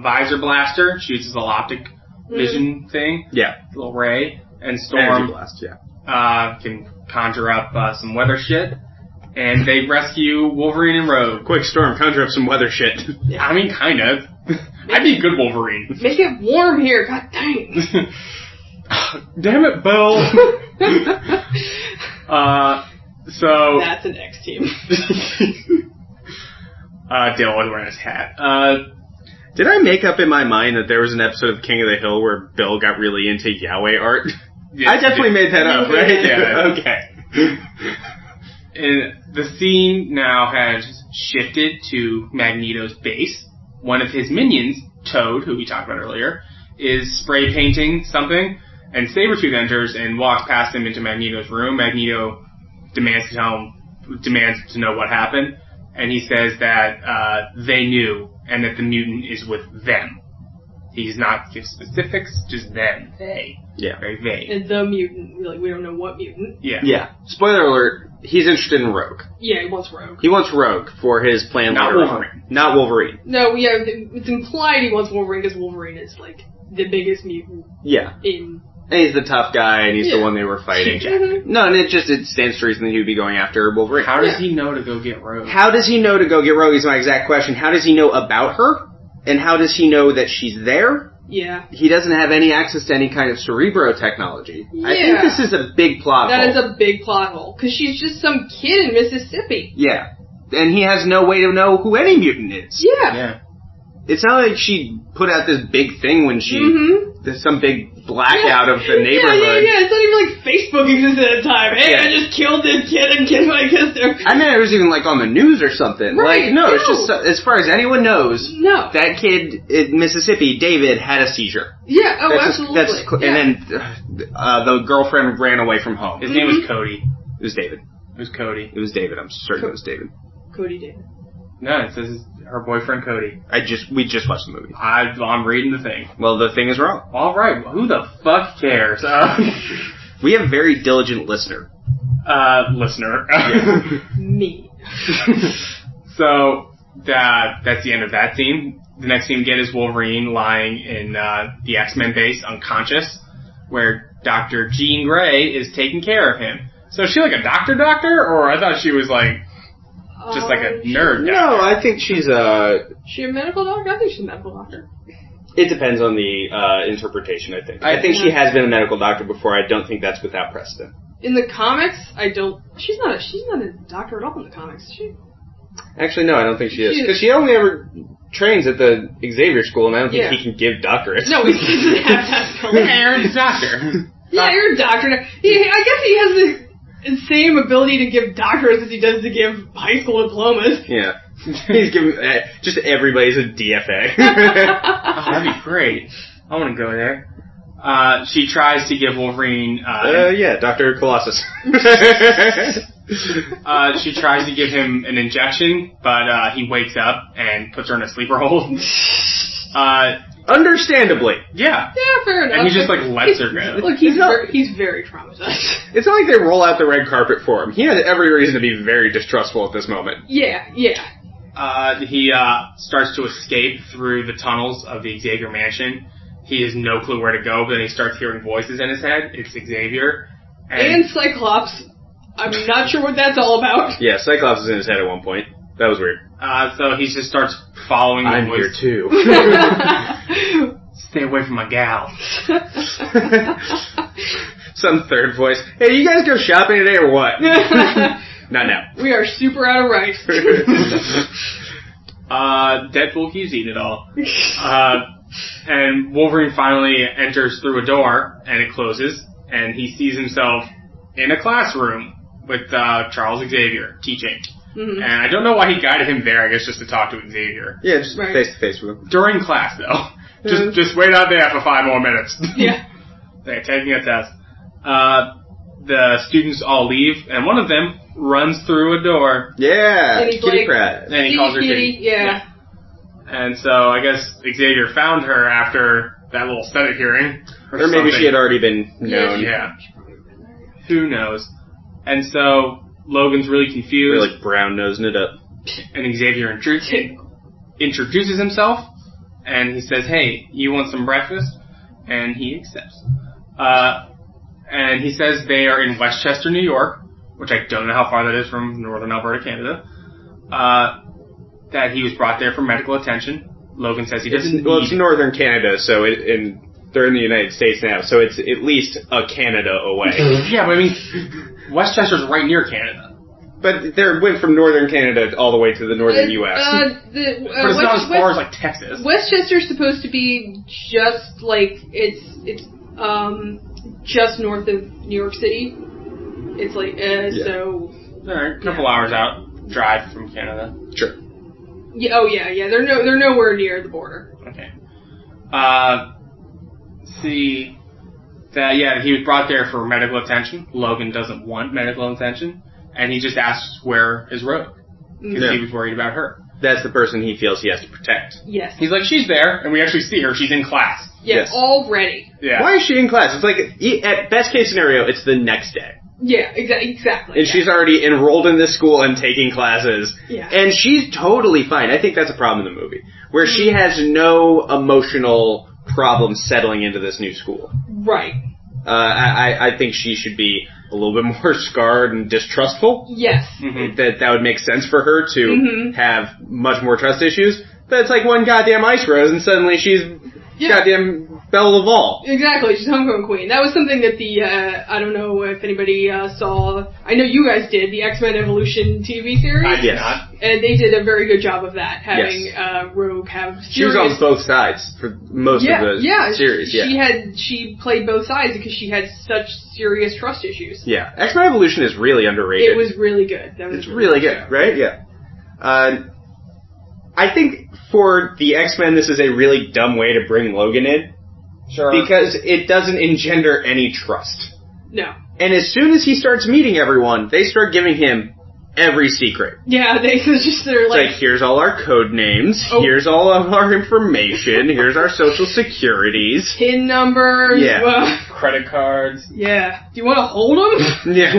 visor blaster, shoots his optic vision thing. Yeah, little ray, and Storm blast. Yeah, can conjure up some weather shit. And they rescue Wolverine and Rogue. Quick, Storm, conjure up some weather shit. Yeah. I mean, kind of. I'd be a good Wolverine. Make it warm here, god dang. Damn it, Bill. So... That's an X-Team. Dale was wearing his hat. Did I make up in my mind that there was an episode of King of the Hill where Bill got really into Yahweh art? Yes, I definitely made that up, right? Yeah. Okay. And the scene now has shifted to Magneto's base. One of his minions, Toad, who we talked about earlier, is spray painting something, and Sabretooth enters and walks past him into Magneto's room. Magneto demands to know what happened, and he says that they knew, and that the mutant is with them. He's not give specifics, just them. They. Yeah. Very vague. And the mutant, we don't know what mutant. Yeah. Yeah. Spoiler alert, he's interested in Rogue. Yeah, he wants Rogue. He wants Rogue for his plan. Not Wolverine. Not Wolverine. No, yeah, it's implied he wants Wolverine because Wolverine is, like, the biggest mutant. Yeah. And he's the tough guy, and he's the one they were fighting. Mm-hmm. No, and it stands to reason that he would be going after Wolverine. How does he know to go get Rogue? How does he know to go get Rogue is my exact question. How does he know about her? And how does he know that she's there? Yeah. He doesn't have any access to any kind of Cerebro technology. Yeah. I think this is a big plot hole. That is a big plot hole. Because she's just some kid in Mississippi. Yeah. And he has no way to know who any mutant is. Yeah. It's not like she put out this big thing when she... There's some big blackout of the neighborhood. Yeah. It's not even like Facebook existed at the time. Hey, I just killed this kid and killed my sister. I mean, it was even like on the news or something. Right. Like, no, it's just, as far as anyone knows, that kid in Mississippi, David, had a seizure. Yeah, absolutely. And then the girlfriend ran away from home. His name was Cody. It was David. It was Cody. It was David. I'm certain it was David. Cody David. No, it says her boyfriend Cody. We just watched the movie. I'm reading the thing. Well, the thing is wrong. All right, who the fuck cares? We have a very diligent listener. Listener. Me. So that's the end of that scene. The next scene we get is Wolverine lying in the X-Men base, unconscious, where Dr. Jean Grey is taking care of him. So is she like a doctor, or I thought she was like just like a nerd doctor? No, I think she's a... She a medical doctor? I think she's a medical doctor. It depends on the interpretation, I think. I think she has been a medical doctor before. I don't think that's without precedent. In the comics, she's not a doctor at all in the comics, is she? Actually, no, I don't think she is. Because she only ever trains at the Xavier School, and I don't think he can give doctorates. No, he doesn't have that. Aaron's a doctor. Yeah, you're a doctor. I guess he has the same ability to give doctorates as he does to give high school diplomas. Yeah. He's giving just everybody's a DFA. Oh, that'd be great. I want to go there. She tries to give Wolverine... Dr. Colossus. She tries to give him an injection, but he wakes up and puts her in a sleeper hold. Understandably. Yeah. Yeah, fair enough. And he just, lets her go. Look, he's very traumatized. It's not like they roll out the red carpet for him. He has every reason to be very distrustful at this moment. Yeah. He starts to escape through the tunnels of the Xavier mansion. He has no clue where to go, but then he starts hearing voices in his head. It's Xavier. And Cyclops. I'm not sure what that's all about. Yeah, Cyclops is in his head at one point. That was weird. So he just starts following the I'm voice. here too. Stay away from my gal. Some third voice. Hey, you guys go shopping today or what? Not now. We are super out of rice. Deadpool keeps eating it all. And Wolverine finally enters through a door, and it closes, and he sees himself in a classroom with Charles Xavier teaching. Mm-hmm. And I don't know why he guided him there, I guess just to talk to Xavier. Yeah, just face-to-face with him. During class, though. Just wait out there for 5 more minutes. Yeah. They're taking a test. The students all leave, and one of them runs through a door. Yeah, and he's Kitty Pryde. And he calls her Kitty. Yeah. And so I guess Xavier found her after that little Senate hearing. Or maybe she had already been known. Yeah. Who knows? And so Logan's really confused. They're brown-nosing it up. And Xavier introduces himself, and he says, "Hey, you want some breakfast?" And he accepts. And he says they are in Westchester, New York, which I don't know how far that is from northern Alberta, Canada. That he was brought there for medical attention. Logan says he doesn't Well, it's northern Canada, so they're in the United States now, so it's at least a Canada away. Yeah, but I mean, Westchester's right near Canada. But they went from northern Canada all the way to the northern U.S. But it's not as far as, Texas. Westchester's supposed to be just, it's just north of New York City. It's so... Alright, a couple hours out, drive from Canada. Sure. Yeah, yeah. They're nowhere near the border. Okay. See that he was brought there for medical attention. Logan doesn't want medical attention, and he just asks where is Rogue because he was worried about her. That's the person he feels he has to protect. Yes. He's like, she's there, and we actually see her. She's in class. Yes. Already. Yeah. Why is she in class? It's at best case scenario, it's the next day. Yeah, exactly. And she's already enrolled in this school and taking classes. Yeah. And she's totally fine. I think that's a problem in the movie. Where she has no emotional problem settling into this new school. Right. I think she should be a little bit more scarred and distrustful. Yes. Mm-hmm. That would make sense for her to have much more trust issues. But it's like one goddamn ice rose and suddenly she's goddamn Belle Laval. Exactly, she's homecoming queen. That was something that I don't know if anybody saw, I know you guys did, the X-Men Evolution TV series. I did not. And they did a very good job of that, having Rogue have serious... She was on both sides for most of the series. She played both sides because she had such serious trust issues. Yeah, X-Men Evolution is really underrated. It was really good. It's really good, right? Yeah. I think for the X-Men, this is a really dumb way to bring Logan in. Sure. Because it doesn't engender any trust. No. And as soon as he starts meeting everyone, they start giving him every secret. Yeah, they're like, here's all our code names, here's all of our information, here's our social securities. PIN numbers. Yeah. Credit cards. Yeah. Do you want to hold them? Yeah.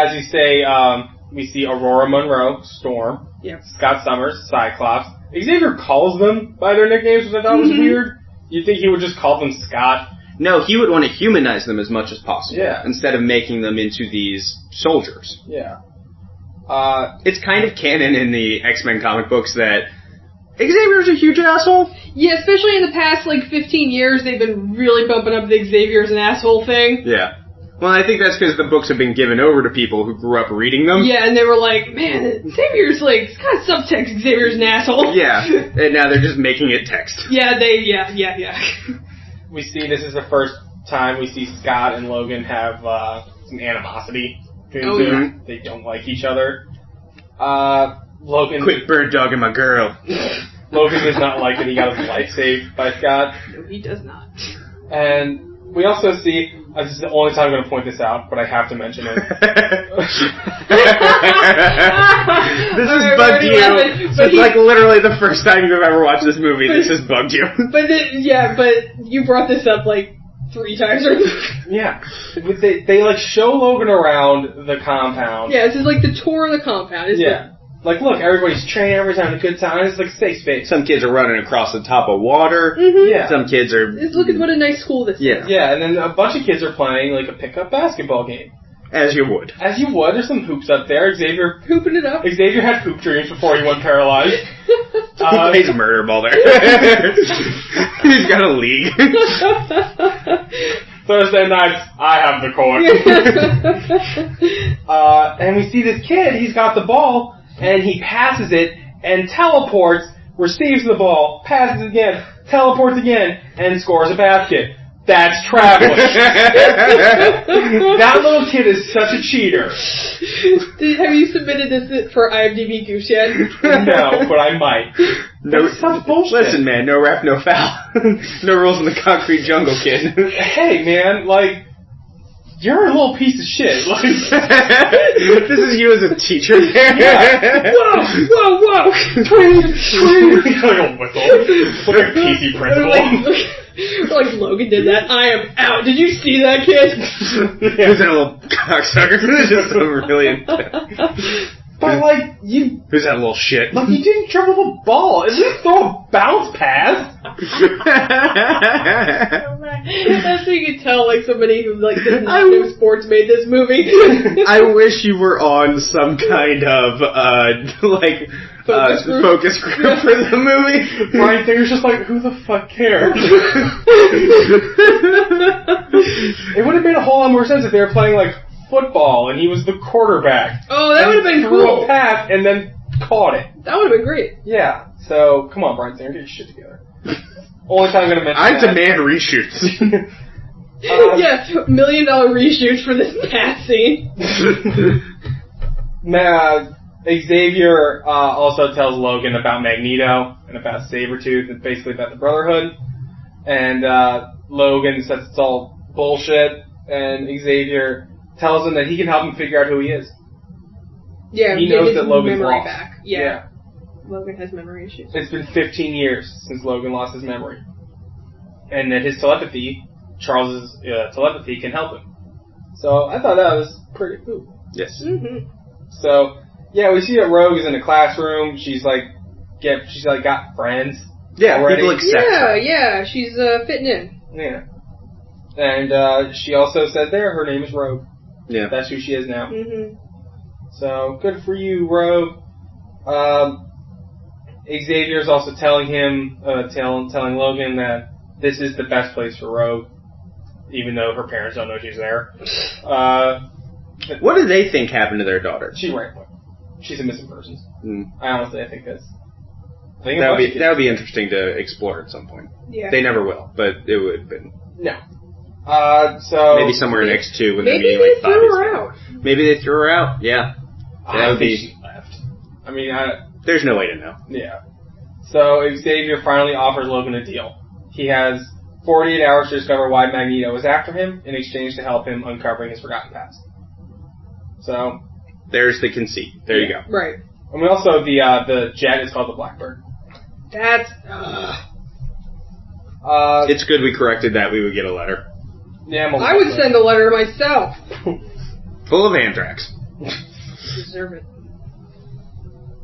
As you say, we see Aurora Monroe, Storm. Yep. Scott Summers, Cyclops. Xavier calls them by their nicknames, which I thought was weird. You'd think he would just call them Scott. No, he would want to humanize them as much as possible. Yeah. Instead of making them into these soldiers. Yeah. It's kind of canon in the X-Men comic books that Xavier's a huge asshole. Yeah, especially in the past, 15 years, they've been really bumping up the Xavier as an asshole thing. Yeah. Well, I think that's because the books have been given over to people who grew up reading them. Yeah, and they were like, man, Xavier's like, it's got subtext, Xavier's an asshole. Yeah, and now they're just making it text. Yeah, We see this is the first time we see Scott and Logan have some animosity between them. They don't like each other. Logan... Quit bird dogging my girl. Logan does not like that he got his life saved by Scott. No, he does not. And we also see... This is the only time I'm going to point this out, but I have to mention it. This has bugged you. It's like literally the first time you've ever watched this movie. This has bugged you. But you brought this up like 3 times. Yeah. They like show Logan around the compound. Yeah, this is like the tour of the compound. It's Like, look, everybody's training, everybody's having a good time. It's like safe space. Some kids are running across the top of water. Mm-hmm. Yeah. Some kids are... Look at what a nice school this is. Yeah, and then a bunch of kids are playing, like, a pickup basketball game. As you would. As you would. There's some hoops up there. Xavier... Hooping it up. Xavier had hoop dreams before he went paralyzed. He plays murder ball there. He's got a league. Thursday nights, I have the court. And we see this kid, he's got the ball... And he passes it, and teleports, receives the ball, passes it again, teleports again, and scores a basket. That's traveling. That little kid is such a cheater. Have you submitted this for IMDb Goose yet? No, but I might. No, such bullshit. Listen, man, no ref, no foul. No rules in the concrete jungle, kid. Hey, man, like... You're a little piece of shit. Like, this is you as a teacher. Yeah. Whoa! Like a whistle. Like a PC principal. Like Logan did that. I am out. Did you see that, kid? Who's that little cocksucker? Just so really intense. But like, you... Who's that little shit? Like, you didn't dribble the ball. At least throw a bounce pass. That's how you can tell, like, somebody who, like, doesn't know sports made this movie. I wish you were on some kind of, focus group for the movie. Brian Singer's just like, who the fuck cares? It would have made a whole lot more sense if they were playing, like, football and he was the quarterback. Oh, that would have been threw cool. A pass and then caught it. That would have been great. Yeah. So, come on, Brian Singer, get your shit together. Only time I'm going to mention I demand reshoots. $1 million reshoots for this pass scene. Xavier also tells Logan about Magneto and about Sabretooth and basically about the Brotherhood. And Logan says it's all bullshit. And Xavier tells him that he can help him figure out who he is. Yeah, he knows that Logan's memory lost. back. Yeah. Logan has memory issues. It's been 15 years since Logan lost his memory. And that his telepathy, Charles's telepathy, can help him. So I thought that was pretty cool. Yes. Mm-hmm. So, yeah, we see that Rogue is in the classroom. She's got friends. Yeah, already. people accept her. Yeah, she's fitting in. Yeah. And she also said there her name is Rogue. Yeah. That's who she is now. Mm-hmm. So, good for you, Rogue. Xavier's also telling Logan that this is the best place for Rogue, even though her parents don't know she's there. What do they think happened to their daughter? She's right. She's a missing person. Mm. I think that's... That would be interesting to explore at some point. Yeah. They never will, but it would have been. No. So... Maybe somewhere in X2 when they're maybe meeting like they threw her out. Maybe they threw her out, yeah. That would be... She left. I mean, there's no way to know. Yeah. So Xavier finally offers Logan a deal. He has 48 hours to discover why Magneto was after him in exchange to help him uncovering his forgotten past. So... There's the conceit. There you go. Right. And we also, the jet is called the Blackbird. That's... it's good we corrected that. We would get a letter. Yeah, I would send a letter myself. Full of anthrax. Deserve it.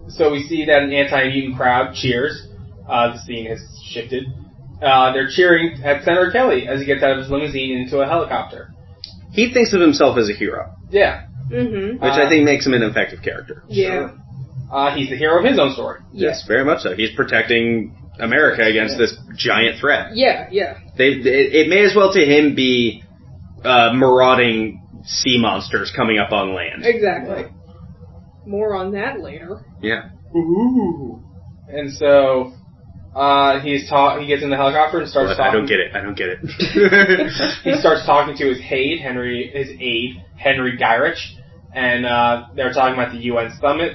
So we see that an anti-mutant crowd cheers. The scene has shifted. They're cheering at Senator Kelly as he gets out of his limousine into a helicopter. He thinks of himself as a hero. Yeah. Mm-hmm. Which I think makes him an effective character. Yeah. Sure. He's the hero of his own story. Yes, very much so. He's protecting America against this giant threat. Yeah. It may as well to him be marauding sea monsters coming up on land. Exactly. More on that later. Yeah. Ooh. And so, he gets in the helicopter and starts talking. I don't get it. He starts talking to his aide, Henry Gyrich, and they're talking about the UN summit,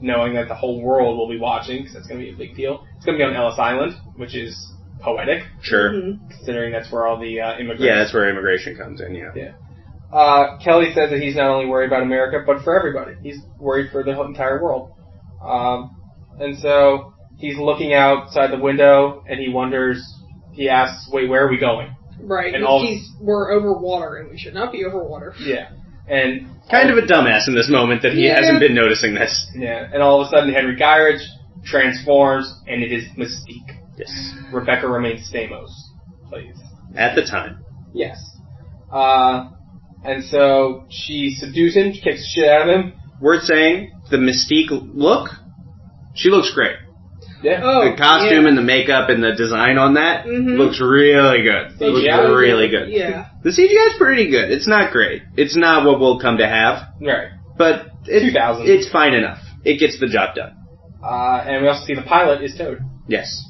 knowing that the whole world will be watching, because that's going to be a big deal. It's going to be on Ellis Island, which is poetic. Sure. Considering that's where all the immigration... Yeah, that's where immigration comes in, yeah. Kelly says that he's not only worried about America, but for everybody. He's worried for the entire world. And so he's looking outside the window, and he asks, wait, where are we going? Right, and we're over water, and we should not be over water. Yeah. And kind of a dumbass in this moment that he hasn't been noticing this. Yeah, and all of a sudden Henry Gyrich transforms, and it is Mystique. Yes. Rebecca remains Stamos, please. At the time. Yes. And so she subdues him, she kicks the shit out of him. Worth saying, the Mystique look, she looks great. Yeah. The costume and the makeup and the design on that looks really good. Looks really good. Yeah. The CGI is pretty good. It's not great. It's not what we'll come to have. Right. But it's fine enough. It gets the job done. And we also see the pilot is Toad. Yes.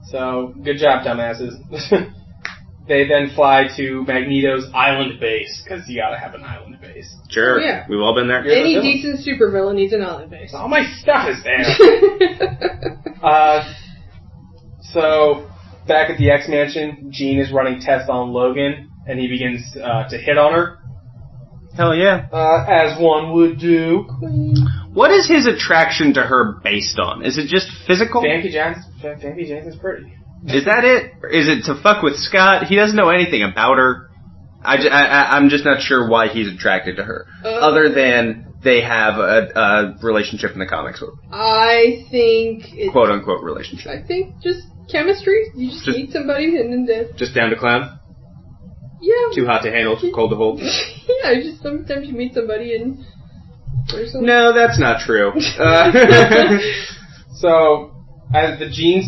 So, good job, dumbasses. They then fly to Magneto's island base, because you gotta have an island base. Sure. Yeah. We've all been there. Any decent supervillain needs an island base. All my stuff is there. So, back at the X-Mansion, Jean is running tests on Logan, and he begins to hit on her. Hell yeah. As one would do. What is his attraction to her based on? Is it just physical? Famke Janssen's pretty. Is that it? Or is it to fuck with Scott? He doesn't know anything about her. I'm just not sure why he's attracted to her. Other than they have a relationship in the comics. I think it's... quote-unquote relationship. I think just chemistry. You just meet somebody and then... Just down to clown? Yeah. Too hot to handle, cold to hold? Yeah, just sometimes you meet somebody and... No, that's not true. So... As the genes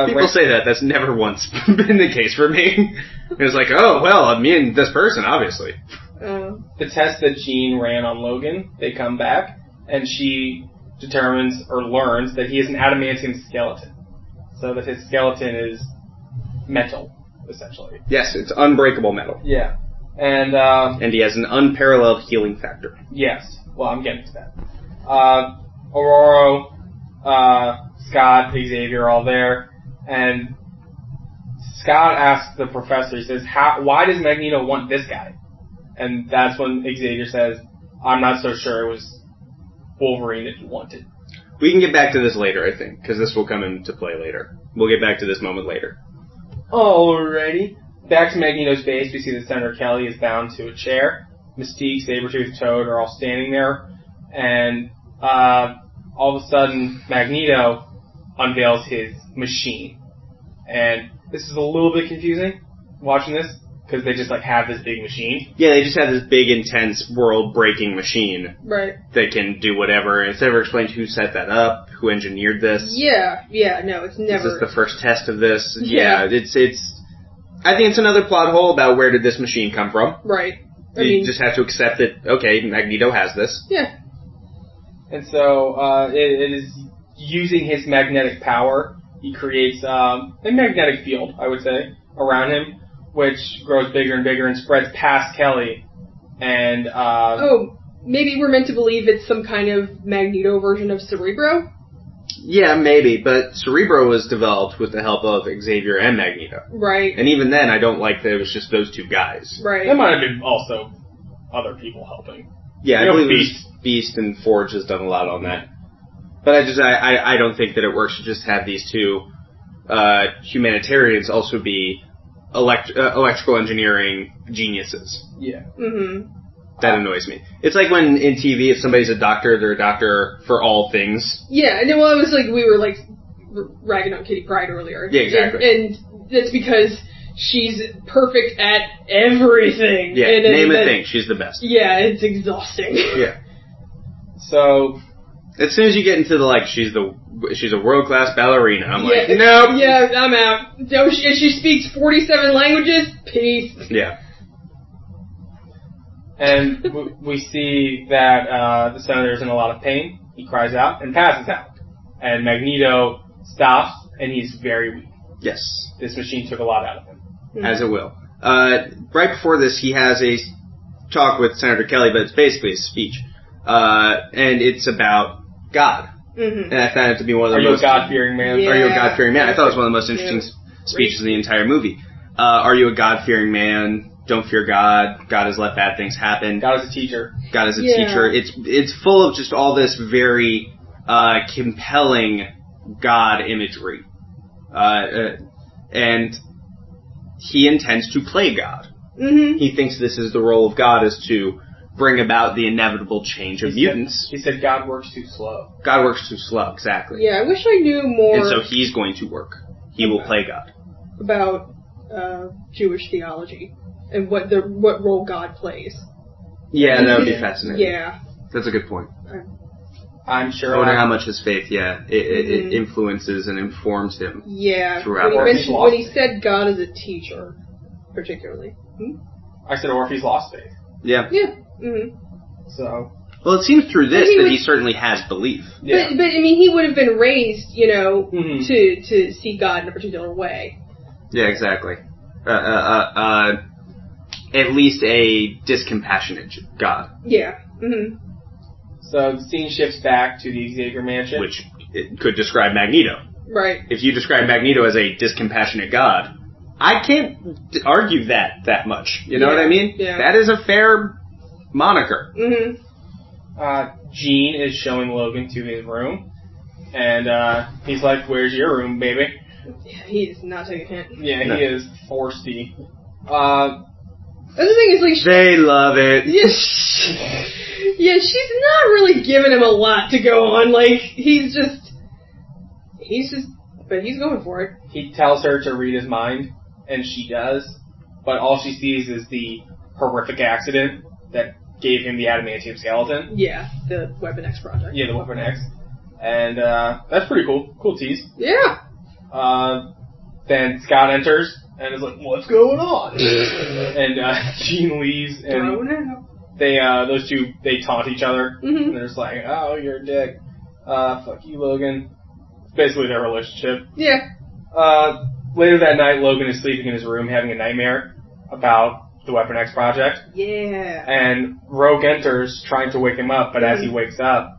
people say that. That's never once been the case for me. It's like, oh, well, me and this person, obviously. The test that Jean ran on Logan, they come back, and she determines or learns that he is an adamantium skeleton. So that his skeleton is metal, essentially. Yes, it's unbreakable metal. Yeah. And he has an unparalleled healing factor. Yes. Well, I'm getting to that. Aurora, Scott, Xavier are all there, and Scott asks the professor, he says, why does Magneto want this guy? And that's when Xavier says, I'm not so sure it was Wolverine that he wanted. We can get back to this later, I think, because this will come into play later. We'll get back to this moment later. Alrighty. Back to Magneto's base, we see that Senator Kelly is bound to a chair. Mystique, Sabretooth, Toad are all standing there, and all of a sudden, Magneto unveils his machine. And this is a little bit confusing, watching this, because they just, have this big machine. Yeah, they just have this big, intense, world-breaking machine. Right. That can do whatever, and it's never explained who set that up, who engineered this. Yeah, no, it's never... Is this the first test of this? Yeah, it's... I think it's another plot hole about where did this machine come from. Right. You just have to accept that, okay, Magneto has this. Yeah. And so, it is using his magnetic power, he creates a magnetic field, I would say, around him, which grows bigger and bigger and spreads past Kelly. And maybe we're meant to believe it's some kind of Magneto version of Cerebro? Yeah, maybe, but Cerebro was developed with the help of Xavier and Magneto. Right. And even then, I don't like that it was just those two guys. Right. There might have been also other people helping. Yeah, I believe Beast and Forge has done a lot on that. But I don't think that it works to just have these two humanitarians also be electrical engineering geniuses. Yeah. Mm-hmm. That annoys me. It's like when in TV, if somebody's a doctor, they're a doctor for all things. Yeah, and well, it was like we were ragging on Kitty Pryde earlier. Yeah, exactly. And that's because she's perfect at everything. Yeah, and name a thing. She's the best. Yeah, it's exhausting. Yeah. So, as soon as you get into she's a world-class ballerina, I'm like, nope. Yeah, I'm out. She speaks 47 languages. Peace. Yeah. And we see that the senator's in a lot of pain. He cries out and passes out. And Magneto stops, and he's very weak. Yes. This machine took a lot out of him. As it will. Right before this, he has a talk with Senator Kelly, but it's basically a speech. And it's about God. Mm-hmm. And I found it to be one of the most... Are you a God-fearing man? Yeah. Are you a God-fearing man? I thought it was one of the most interesting speeches in the entire movie. Are you a God-fearing man? Don't fear God. God has let bad things happen. God is a teacher. God is a teacher. It's full of just all this very compelling God imagery. And he intends to play God. Mm-hmm. He thinks this is the role of God, is to bring about the inevitable change of mutants. He said God works too slow. God works too slow, exactly. Yeah, I wish I knew more. And so he's going to work. He will play God. About Jewish theology and what role God plays. Yeah, that would be fascinating. Yeah. That's a good point. I'm sure. I wonder how much his faith, it influences and informs him. Yeah. Throughout. When he said God is a teacher, particularly. I said, or if he's lost faith. Yeah. Yeah. Mm-hmm. So. Well, it seems through this that he certainly has belief. Yeah. But I mean, he would have been raised, to see God in a particular way. Yeah, exactly. At least a discompassionate God. Yeah. Mm-hmm. So the scene shifts back to the Xavier mansion. Which it could describe Magneto. Right. If you describe Magneto as a discompassionate God, I can't argue that much. You know what I mean? Yeah. That is a fair moniker. Mm-hmm. Jean is showing Logan to his room. And he's like, "Where's your room, baby?" Yeah, he is not taking a hint. Yeah, he is forsty. The thing is, like, they love it. Yeah, she's not really giving him a lot to go on. Like, but he's going for it. He tells her to read his mind, and she does. But all she sees is the horrific accident that gave him the adamantium skeleton. Yeah, the Weapon X project. Yeah, the Weapon X. And that's pretty cool. Cool tease. Yeah. Then Scott enters and is like, "What's going on?" And Jean leaves, and those two, they taunt each other. Mm-hmm. And they're just like, "Oh, you're a dick. Fuck you, Logan." It's basically their relationship. Yeah. Later that night, Logan is sleeping in his room having a nightmare about the Weapon X project. Yeah. And Rogue enters trying to wake him up, but as he wakes up,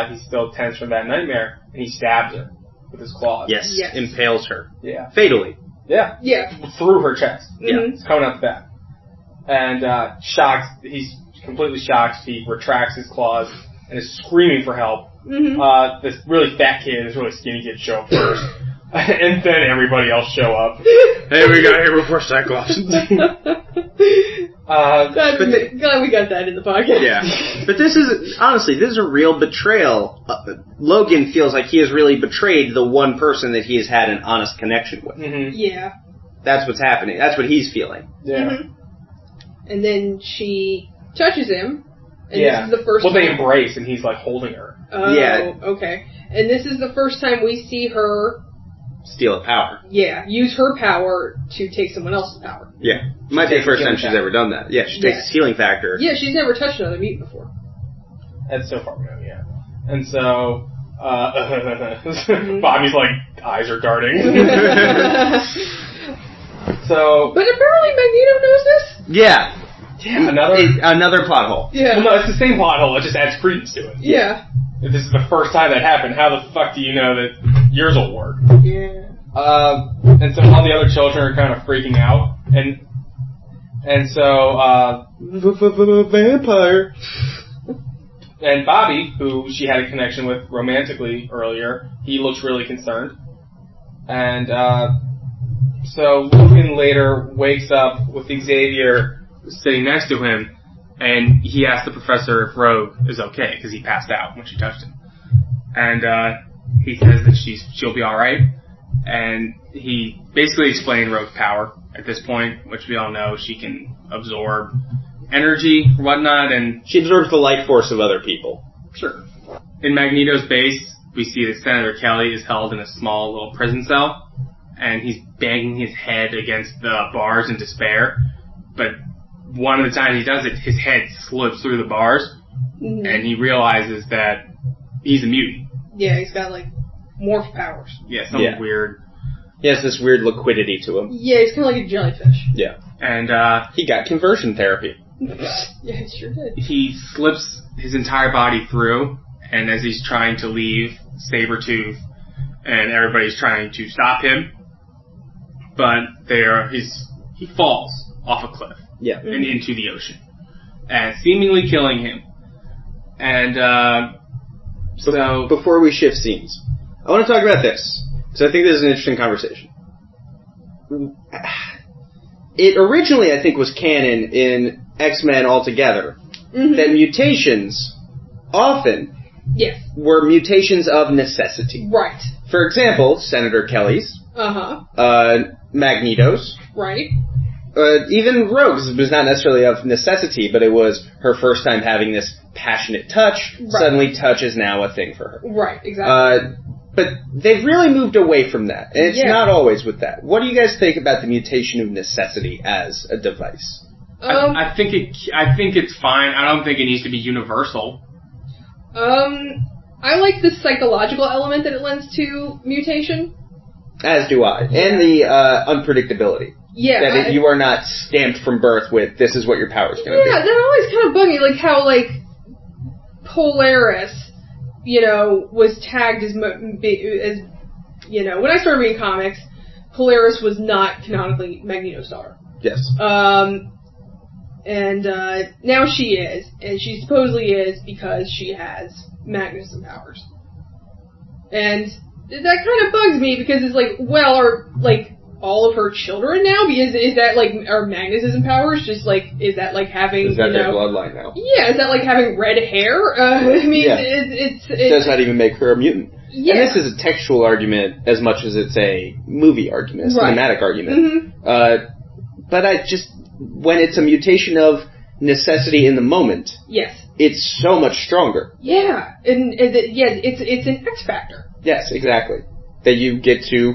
he's still tense from that nightmare, and he stabs her with his claws. Yes. Impales her. Yeah. Fatally. Yeah. Yeah. Through her chest. Mm-hmm. Yeah. It's coming out the back. And shocked, he's completely shocked. He retracts his claws and is screaming for help. Mm-hmm. This really fat kid, this really skinny kid show up first. And then everybody else show up. Hey, we got here before Cyclops. Glad we got that in the podcast. Yeah. But this is a real betrayal. Logan feels like he has really betrayed the one person that he has had an honest connection with. Mm-hmm. Yeah. That's what's happening. That's what he's feeling. Yeah. Mm-hmm. And then she touches him. And this is the first time. they embrace, and he's like holding her. Oh, yeah. Okay. And this is the first time we see her steal a power. Yeah, use her power to take someone else's power. Yeah. Might be the first time she's ever done that. Yeah, she takes the healing factor. Yeah, she's never touched another mutant before. That's so far ago, yeah. And so, Bobby's like, eyes are darting. So. But apparently Magneto knows this? Yeah. Yeah, another plot hole. Yeah. Well, no, it's the same plot hole, it just adds credence to it. Yeah. If this is the first time that happened, how the fuck do you know that yours will work? Yeah. And so all the other children are kind of freaking out, and so vampire. And Bobby, who she had a connection with romantically earlier, he looks really concerned. And so Logan later wakes up with Xavier sitting next to him, and he asks the professor if Rogue is okay, because he passed out when she touched him. And he says that she'll be alright. And he basically explained Rogue's power at this point, which we all know she can absorb energy, whatnot, and she absorbs the life force of other people. Sure. In Magneto's base, we see that Senator Kelly is held in a small little prison cell, and he's banging his head against the bars in despair, but one of the times he does it, his head slips through the bars, and he realizes that he's a mutant. Yeah, he's got, like, morph powers. Yeah, something weird. He has this weird liquidity to him. Yeah, he's kind of like a jellyfish. Yeah. And, he got conversion therapy. Yeah, he sure did. He slips his entire body through, and as he's trying to leave, Sabretooth and everybody's trying to stop him, but he falls off a cliff. Yeah. And into the ocean. And seemingly killing him. And, so... Before we shift scenes, I want to talk about this, because I think this is an interesting conversation. It originally, I think, was canon in X-Men altogether, that mutations often were mutations of necessity. Right. For example, Senator Kelly's, Magneto's, right. Even Rogue's was not necessarily of necessity, but it was her first time having this passionate touch. Right. Suddenly touch is now a thing for her. Right, exactly. But they've really moved away from that, and it's not always with that. What do you guys think about the mutation of necessity as a device? I think it's fine. I don't think it needs to be universal. I like the psychological element that it lends to mutation. As do I. And the unpredictability. Yeah. That if you are not stamped from birth with, this is what your power's going to be. Yeah, that always kind of bugged me, like how, like, Polaris, was tagged as, when I started reading comics, Polaris was not canonically Magneto's daughter. Yes. And now she is, and she supposedly is because she has magnetism powers. And that kind of bugs me because it's like, well, are, like, all of her children now? Because is that, like, are magnetism powers just, like, is that, like, having, is that their bloodline now? Yeah, is that, like, having red hair? I mean, it does not even make her a mutant. Yeah. And this is a textual argument as much as it's a movie argument, a cinematic argument. But when it's a mutation of necessity in the moment, it's so much stronger. Yeah, and it's an X factor. Yes, exactly. That you get to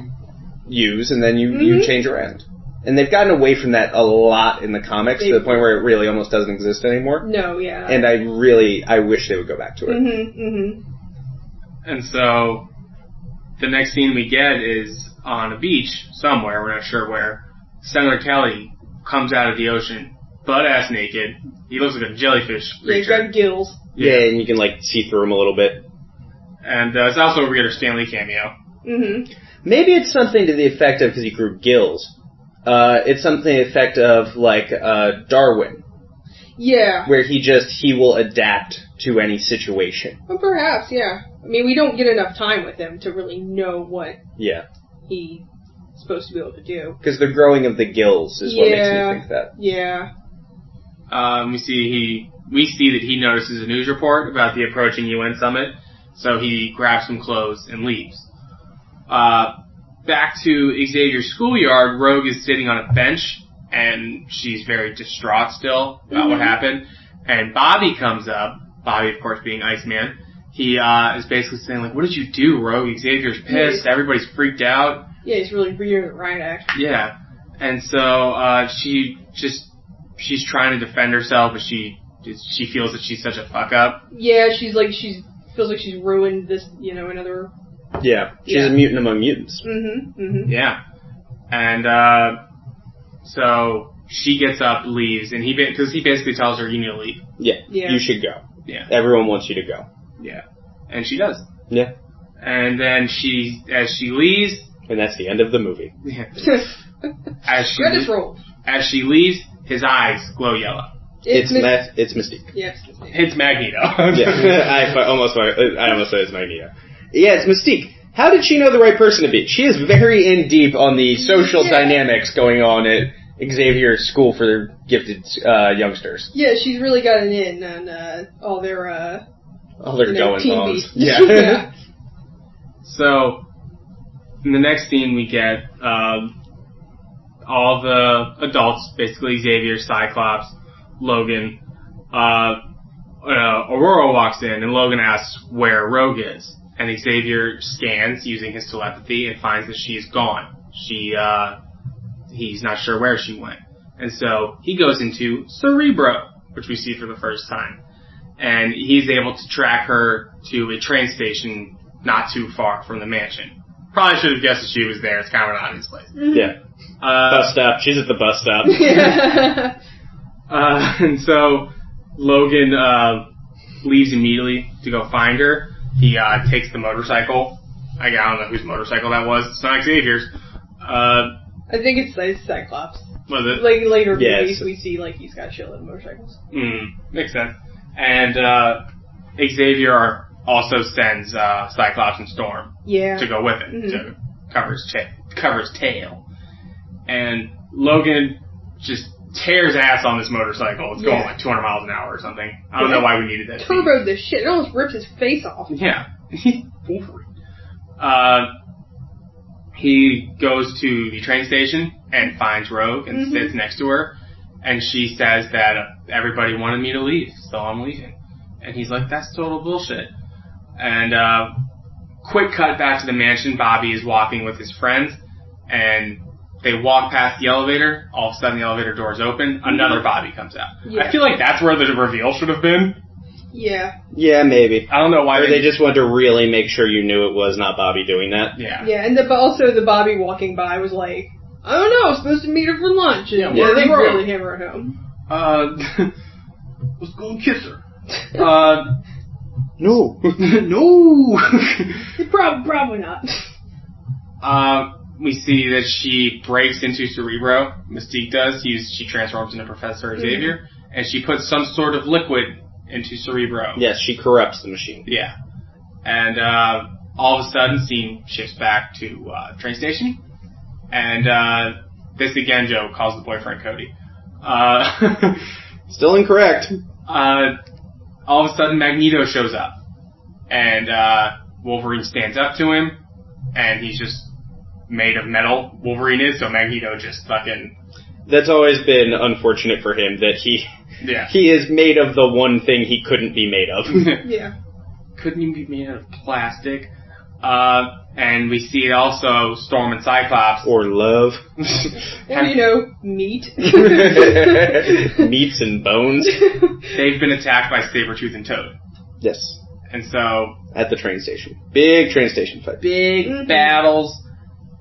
use, and then you change around. And they've gotten away from that a lot in the comics, to the point where it really almost doesn't exist anymore. No, yeah. And I wish they would go back to it. And so, the next scene we get is on a beach somewhere, we're not sure where. Senator Kelly comes out of the ocean, butt-ass naked. He looks like a jellyfish creature. Yeah, he's got gills. Yeah, and you can, like, see through him a little bit. And it's also a weirder Stan Lee cameo. Maybe it's something to the effect of, because he grew gills, it's something to the effect of, like, Darwin. Yeah. Where he will adapt to any situation. Well, perhaps, yeah. I mean, we don't get enough time with him to really know what he's supposed to be able to do. Because the growing of the gills is what makes me think that. Yeah. We see that he notices a news report about the approaching UN summit, so he grabs some clothes and leaves. Back to Xavier's schoolyard, Rogue is sitting on a bench, and she's very distraught still about what happened. And Bobby comes up, Bobby, of course, being Iceman. He is basically saying, like, what did you do, Rogue? Xavier's pissed, everybody's freaked out. Yeah, he's really reading the riot act. Yeah. And so she's trying to defend herself, but she feels that she's such a fuck up. Yeah, she feels like she's ruined this, another... Yeah, she's a mutant among mutants. Yeah. And, so she gets up, leaves, and because he basically tells her, you need to leave. Yeah, you should go. Yeah. Everyone wants you to go. Yeah. And she does. Yeah. And then as she leaves... And that's the end of the movie. Yeah. Credits roll. As she leaves, his eyes glow yellow. It's Mystique. Yeah, it's Mystique. It's Magneto. Yeah, I almost said it's Magneto. Yeah, it's Mystique. How did she know the right person to be? She is very in deep on the social dynamics going on at Xavier's school for their gifted youngsters. Yeah, she's really got an in on all their goings-ons. Yeah. So, in the next scene we get all the adults, basically Xavier, Cyclops, Logan. Aurora walks in, and Logan asks where Rogue is. And Xavier scans using his telepathy and finds that she is gone. He's not sure where she went. And so he goes into Cerebro, which we see for the first time. And he's able to track her to a train station not too far from the mansion. Probably should have guessed that she was there. It's kind of an obvious place. Yeah. Bus stop. She's at the bus stop. And so Logan leaves immediately to go find her. He takes the motorcycle. I don't know whose motorcycle that was. It's not Xavier's. I think it's Cyclops. Was it? Like later Yes. movies, we see like he's got shitload of motorcycles. Makes sense. And Xavier also sends Cyclops and Storm to go with him to cover his tail. And Logan just tears ass on this motorcycle. It's going like 200 miles an hour or something. I don't know why we needed that. Turboed this shit. It almost ripped his face off. Yeah. Wolverine. He goes to the train station and finds Rogue and sits next to her. And she says that everybody wanted me to leave, so I'm leaving. And he's like, that's total bullshit. And quick cut back to the mansion. Bobby is walking with his friends. And they walk past the elevator. All of a sudden, the elevator doors open. Another Bobby comes out. Yeah. I feel like that's where the reveal should have been. Yeah. Yeah, maybe. I don't know why. Or they just wanted to really make sure you knew it was not Bobby doing that. Yeah. Yeah, and also the Bobby walking by was like, I don't know, I was supposed to meet her for lunch. And Yeah, they really hammer it home. Let's go and kiss her. No. No. Probably not. We see that she breaks into Cerebro. Mystique does. She transforms into Professor Xavier, and she puts some sort of liquid into Cerebro. Yes, she corrupts the machine. Yeah. And all of a sudden, scene shifts back to the train station. And this again, Joe calls the boyfriend Cody. Still incorrect. All of a sudden, Magneto shows up. And Wolverine stands up to him. And he's just made of metal. Wolverine is, so Magneto just fucking... That's always been unfortunate for him, that he is made of the one thing he couldn't be made of. Yeah. Couldn't even be made out of plastic. And we see also Storm and Cyclops. Or love. Or, meat. Meats and bones. They've been attacked by Sabretooth and Toad. Yes. And so... At the train station. Big train station fight. Big battles.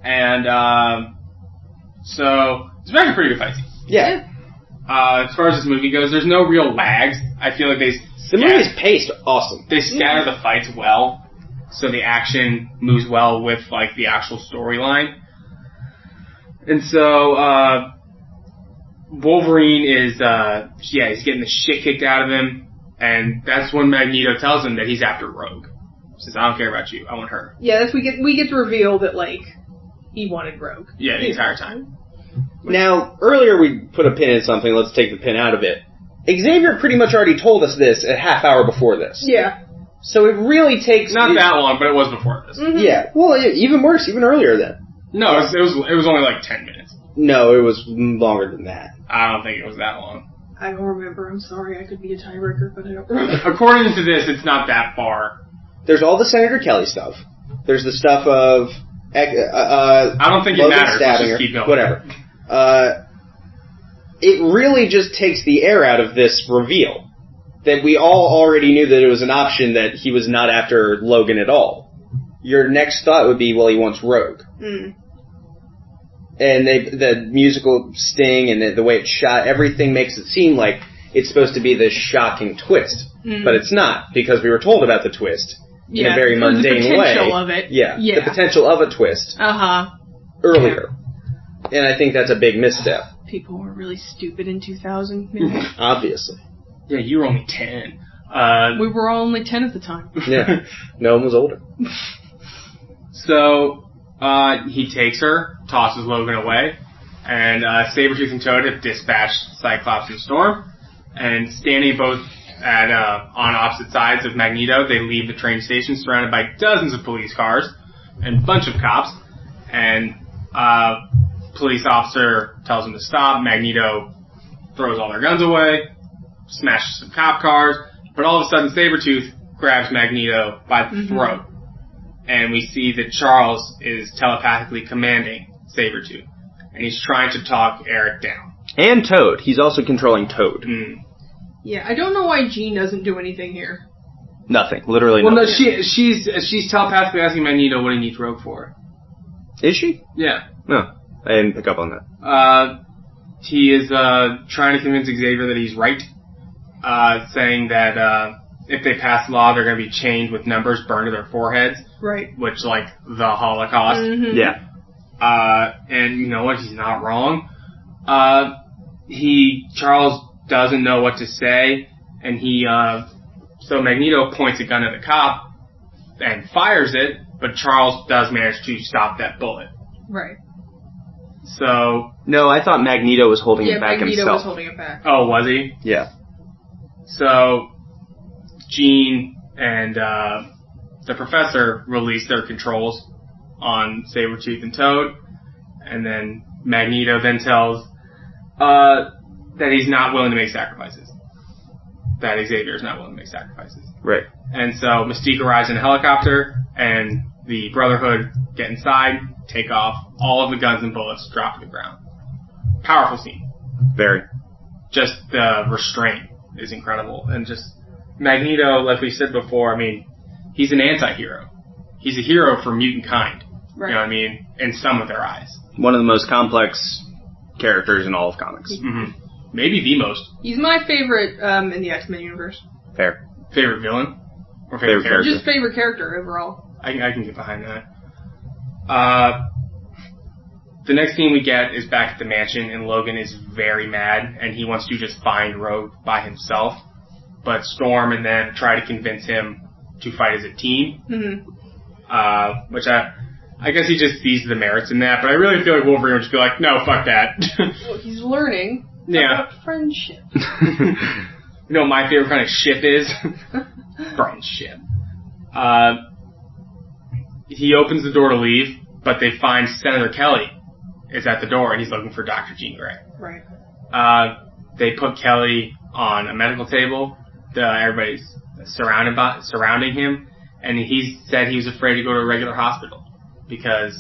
And, so... It's actually a pretty good fight scene. Yeah. As far as this movie goes, there's no real lags. I feel like the movie's paced awesome. They scatter the fights well. So the action moves well with, like, the actual storyline. And so, Wolverine is, he's getting the shit kicked out of him. And that's when Magneto tells him that he's after Rogue. He says, I don't care about you, I want her. Yeah, we get to reveal that, like, he wanted Rogue. Yeah, the entire time. Now, earlier we put a pin in something, let's take the pin out of it. Xavier pretty much already told us this a half hour before this. Yeah. So it really takes... Not that long, but it was before this. Mm-hmm. Yeah. Well, even worse, even earlier then. No, it was only like 10 minutes. No, it was longer than that. I don't think it was that long. I don't remember. I'm sorry. I could be a tiebreaker, but I don't remember. According to this, it's not that far. There's all the Senator Kelly stuff. There's the stuff of... I don't think it matters. Let's just keep going. Whatever. It really just takes the air out of this reveal. That we all already knew that it was an option that he was not after Logan at all. Your next thought would be, well, he wants Rogue. Mm. And the musical sting and the way it's shot, everything makes it seem like it's supposed to be this shocking twist. Mm. But it's not, because we were told about the twist in a very mundane way. The potential of it. Yeah, the potential of a twist. Earlier. And I think that's a big misstep. People were really stupid in 2000, maybe. Obviously. Yeah, you were only 10. We were all only 10 at the time. Yeah. No one was older. So, he takes her, tosses Logan away, and Sabretooth and Toad have dispatched Cyclops and Storm, and standing both on opposite sides of Magneto, they leave the train station surrounded by dozens of police cars and a bunch of cops, and police officer tells them to stop. Magneto throws all their guns away, smashes some cop cars, but all of a sudden Sabretooth grabs Magneto by the throat. And we see that Charles is telepathically commanding Sabretooth. And he's trying to talk Eric down. And Toad. He's also controlling Toad. Mm. Yeah, I don't know why Jean doesn't do anything here. Nothing. Literally Well, nothing. no, she's telepathically asking Magneto what he needs Rogue for. Is she? Yeah. No. I didn't pick up on that. He is trying to convince Xavier that he's right, saying that if they pass the law, they're going to be chained with numbers burned to their foreheads. Right. Which, like, the Holocaust. Mm-hmm. Yeah. And you know what? He's not wrong. Charles doesn't know what to say, and so Magneto points a gun at the cop and fires it, but Charles does manage to stop that bullet. Right. So... No, I thought Magneto was holding it back Magneto himself. was holding it back. Oh, was he? Yeah. So, Jean and the Professor release their controls on Sabretooth and Toad, and then Magneto then tells that he's not willing to make sacrifices. That Xavier's not willing to make sacrifices. Right. And so Mystique arrives in a helicopter, and the Brotherhood get inside, take off, all of the guns and bullets drop to the ground. Powerful scene. Very. Just the restraint is incredible. And just Magneto, like we said before, I mean, he's an anti-hero. He's a hero for mutant kind. Right. You know what I mean? In some of their eyes. One of the most complex characters in all of comics. Mm-hmm. Maybe the most. He's my favorite in the X-Men universe. Fair. Favorite villain? Or Favorite character? character. Just favorite character overall. I can get behind that. The next scene we get is back at the mansion, and Logan is very mad, and he wants to just find Rogue by himself. But Storm and them try to convince him to fight as a team. Mm-hmm. Which I guess he just sees the merits in that, but I really feel like Wolverine would just be like, no, fuck that. Well, he's learning Yeah. about friendship. You know what my favorite kind of ship is? Friendship. He opens the door to leave, but they find Senator Kelly is at the door, and he's looking for Dr. Jean Grey. Right. They put Kelly on a medical table. Everybody's surrounding him, and he said he was afraid to go to a regular hospital because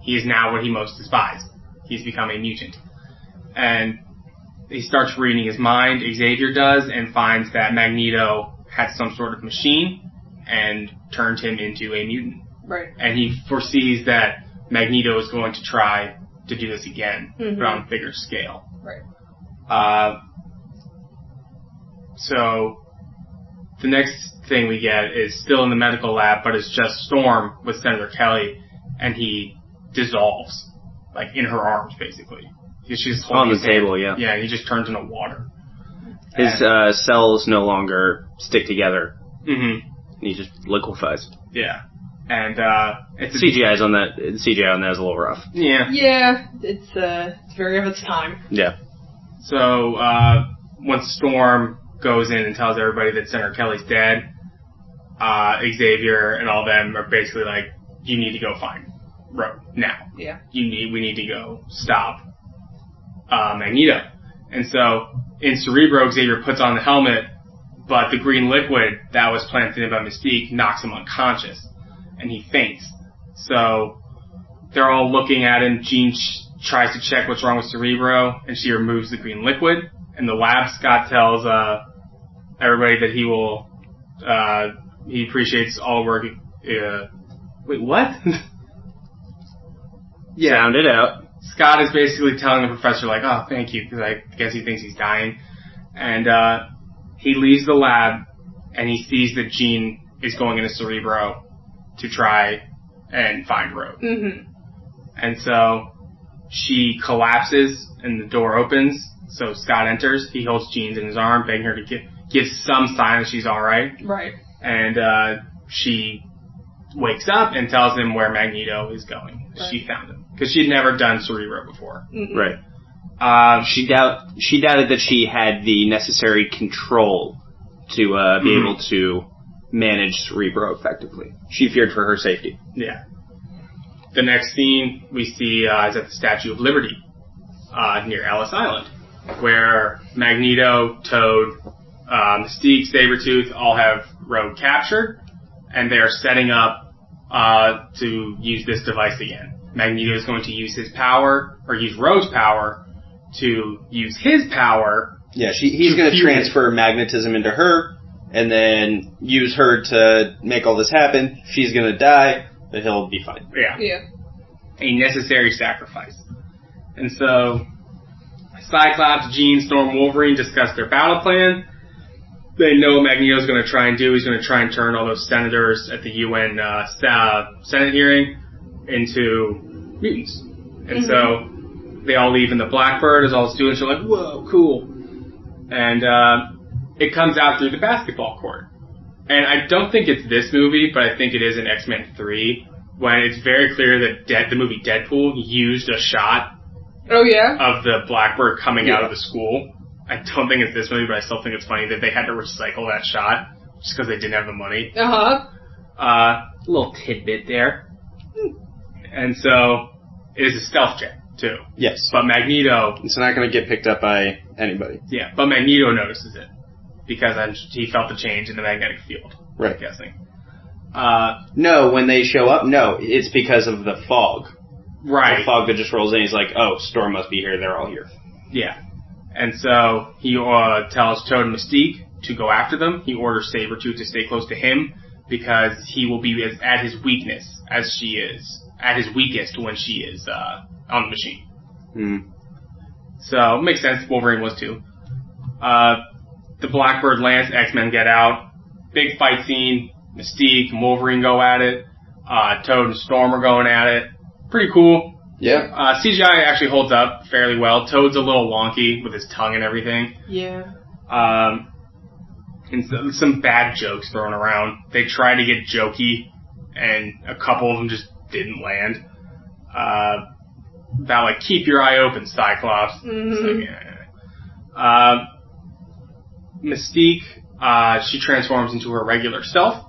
he is now what he most despised. He's become a mutant. And he starts reading his mind, Xavier does, and finds that Magneto had some sort of machine and turned him into a mutant. Right. And he foresees that Magneto is going to try to do this again, but on a bigger scale. Right. So the next thing we get is still in the medical lab, but it's just Storm with Senator Kelly, and he dissolves, like in her arms, basically. She's on the table, yeah. Yeah, he just turns into water. His cells no longer stick together. Mm-hmm. And he just liquefies. Yeah. And it's CGI on that is a little rough. Yeah. Yeah, it's very of its time. Yeah. So once Storm goes in and tells everybody that Senator Kelly's dead, Xavier and all them are basically like, you need to go find Rogue now. Yeah. We need to go stop Magneto. And so in Cerebro, Xavier puts on the helmet, but the green liquid that was planted in by Mystique knocks him unconscious, and he faints. So they're all looking at him. Jean tries to check what's wrong with Cerebro, and she removes the green liquid. In the lab, Scott tells everybody that he appreciates all work. Wait, what? Yeah. Sound it out. Scott is basically telling the professor, like, oh, thank you, because I guess he thinks he's dying. And he leaves the lab, and he sees that Jean is going into Cerebro to try and find Rogue. Mm-hmm. And so she collapses, and the door opens, so Scott enters. He holds Jean in his arm, begging her to give some sign that she's all right. Right. And she wakes up and tells him where Magneto is going. Right. She found him. Because she'd never done Cerebro before. Mm-mm. Right. She doubted that she had the necessary control to be able to manage Cerebro effectively. She feared for her safety. Yeah. The next scene we see is at the Statue of Liberty near Ellis Island, where Magneto, Toad, Mystique, Sabretooth all have Rogue captured, and they are setting up to use this device again. Magneto is going to use his power, or use Rogue's power, to use his power. Yeah, he's going to transfer magnetism into her, and then use her to make all this happen. She's going to die, but he'll be fine. Yeah. A necessary sacrifice. And so, Cyclops, Jean, Storm, Wolverine discuss their battle plan. They know what Magneto's going to try and do. He's going to try and turn all those senators at the UN Senate hearing into mutants. And so, they all leave in the Blackbird as all the students are like, whoa, cool. And it comes out through the basketball court. And I don't think it's this movie, but I think it is in X-Men 3, when it's very clear that the movie Deadpool used a shot of the Blackbird coming out of the school. I don't think it's this movie, but I still think it's funny that they had to recycle that shot just because they didn't have the money. Little tidbit there. And so, it is a stealth jet, too. Yes. But Magneto... It's not going to get picked up by anybody. Yeah, but Magneto notices it. Because he felt the change in the magnetic field. Right. I'm guessing. No, when they show up, no. It's because of the fog. Right. The fog that just rolls in. He's like, oh, Storm must be here. They're all here. Yeah. And so he tells Toad and Mystique to go after them. He orders Sabretooth to stay close to him because he will be at his weakness as she is. At his weakest when she is on the machine. So, it makes sense. Wolverine was too. The Blackbird lands, X-Men get out. Big fight scene. Mystique and Wolverine go at it. Toad and Storm are going at it. Pretty cool. Yeah. CGI actually holds up fairly well. Toad's a little wonky with his tongue and everything. Yeah. And some bad jokes thrown around. They try to get jokey, and a couple of them just didn't land. About like, keep your eye open, Cyclops. Mystique, she transforms into her regular self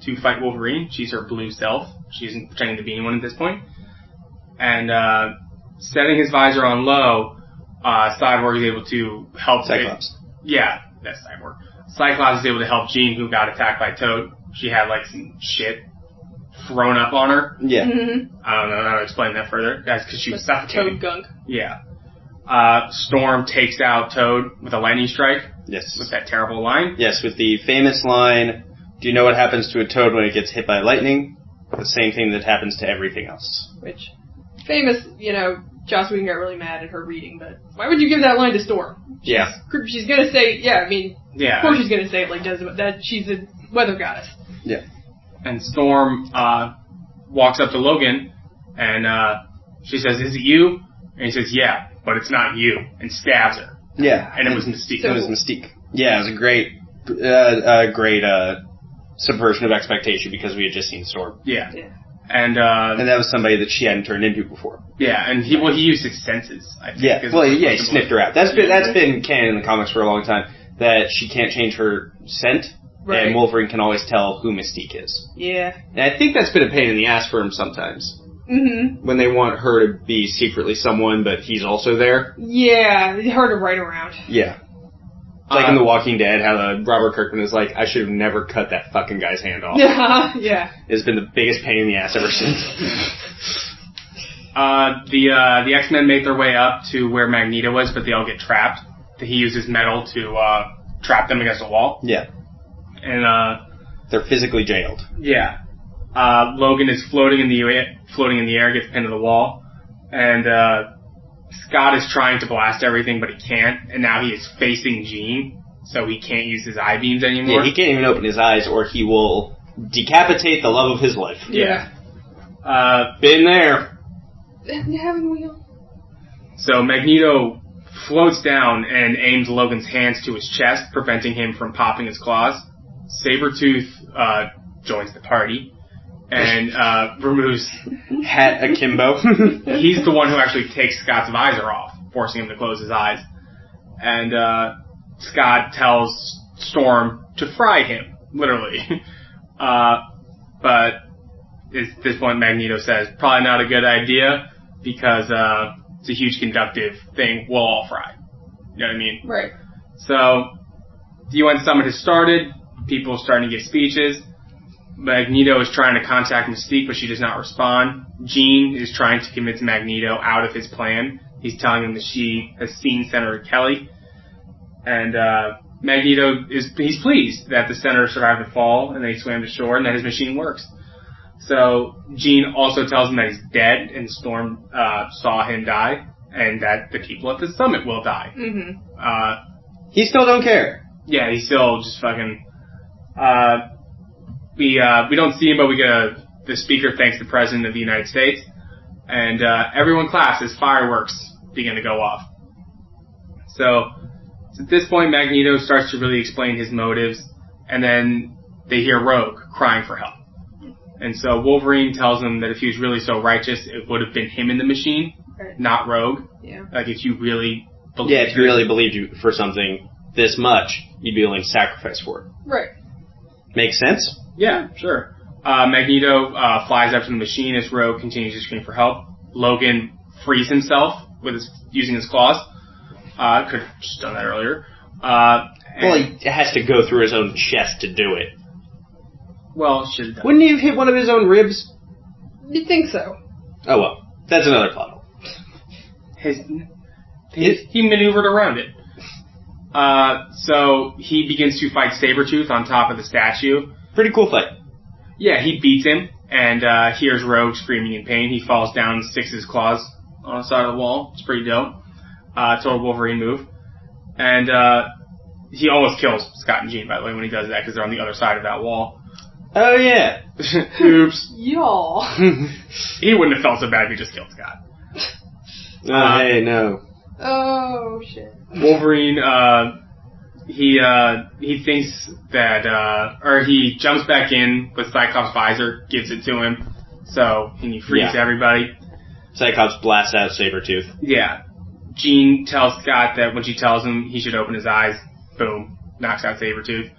to fight Wolverine. She's her blue self. She isn't pretending to be anyone at this point. And setting his visor on low, Cyborg is able to help... Cyclops. That's Cyborg. Cyclops is able to help Jean, who got attacked by Toad. She had like some shit thrown up on her. Yeah. I don't know how to explain that further. That's because she was suffocating. Toad gunk. Yeah. Storm takes out Toad with a lightning strike. Yes. With that terrible line. Yes, with the famous line, do you know what happens to a toad when it gets hit by lightning? The same thing that happens to everything else. Which, famous, Joss Whedon got really mad at her reading, but why would you give that line to Storm? She's gonna say, of course she's gonna say it like that she's a weather goddess. Yeah. And Storm walks up to Logan, and she says, is it you? And he says, yeah, but it's not you, and stabs her. Yeah. And it was Mystique. It was Mystique. Yeah, it was a great subversion of expectation because we had just seen Storm. Yeah. And that was somebody that she hadn't turned into before. Yeah, and he used his senses, I think. He sniffed her out. That's been canon in the comics for a long time, that she can't change her scent, and Wolverine can always tell who Mystique is. Yeah. And I think that's been a pain in the ass for him sometimes. When they want her to be secretly someone, but he's also there. Yeah, it's hard to write around. Yeah. Like in The Walking Dead, how Robert Kirkman is like, I should have never cut that fucking guy's hand off. Yeah. It's been the biggest pain in the ass ever since. The X-Men make their way up to where Magneto was, but they all get trapped. He uses metal to trap them against a wall. Yeah. And they're physically jailed. Yeah. Logan is floating in the air, gets pinned to the wall, and Scott is trying to blast everything, but he can't, and now he is facing Jean, so he can't use his eye beams anymore. Yeah, he can't even open his eyes, or he will decapitate the love of his life. Yeah. Been there. Haven't we all? So Magneto floats down and aims Logan's hands to his chest, preventing him from popping his claws. Sabretooth joins the party and removes... Hat akimbo. He's the one who actually takes Scott's visor off, forcing him to close his eyes. And Scott tells Storm to fry him, literally. But at this point Magneto says, probably not a good idea, because it's a huge conductive thing, we'll all fry. You know what I mean? Right. So, the UN summit has started, people are starting to give speeches. Magneto is trying to contact Mystique, but she does not respond. Jean is trying to convince Magneto out of his plan, He's telling him that she has seen Senator Kelly. And Magneto he's pleased that the senator survived the fall and they swam to shore and that his machine works. So Jean also tells him that he's dead and Storm saw him die and that the people at the summit will die. Mm-hmm. He still don't care. Yeah, he's still just fucking... We don't see him, but we get the speaker thanks the President of the United States. And everyone claps as fireworks begin to go off. So at this point, Magneto starts to really explain his motives, and then they hear Rogue crying for help. And so Wolverine tells him that if he was really so righteous, it would have been him in the machine, not Rogue. Yeah. Like, if you really believed if you really believed you for something this much, you'd be willing to sacrifice for it. Right. Makes sense? Yeah, sure. Magneto flies up to the machine as Rogue continues to scream for help. Logan frees himself using his claws. Could have just done that earlier. Well, he has to go through his own chest to do it. Well, should have done. Wouldn't he have hit one of his own ribs? You'd think so. Oh well, that's another plot. He maneuvered around it. So he begins to fight Sabretooth on top of the statue. Pretty cool fight. Yeah, he beats him and hears Rogue screaming in pain. He falls down and sticks his claws on the side of the wall. It's pretty dope. Total Wolverine move. And he almost kills Scott and Jean, by the way, when he does that, because they're on the other side of that wall. Oh, yeah. Oops. Y'all. He wouldn't have felt so bad if he just killed Scott. Hey, no. Oh, shit. Wolverine, he thinks that, or he jumps back in with Cyclops' visor, gives it to him, so he frees everybody. Cyclops blasts out Sabretooth. Yeah. Jean tells Scott that when she tells him he should open his eyes, boom, knocks out Sabretooth.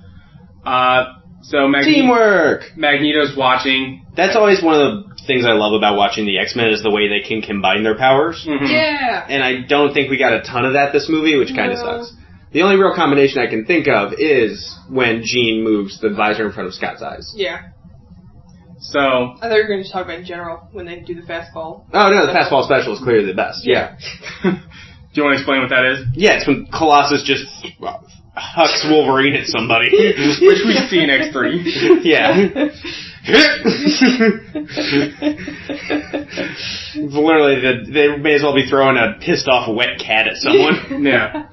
So Teamwork! Magneto's watching. That's always one of the things I love about watching the X-Men is the way they can combine their powers. Mm-hmm. Yeah! And I don't think we got a ton of that this movie, which kind of sucks. The only real combination I can think of is when Jean moves the visor in front of Scott's eyes. Yeah. So... I thought you were going to just talk about in general when they do the fastball. Oh, no, the fastball special is clearly the best. Yeah. Do you want to explain what that is? Yeah, it's when Colossus just hucks Wolverine at somebody. Which we see in X3. Yeah. Literally, they may as well be throwing a pissed off wet cat at someone. Yeah.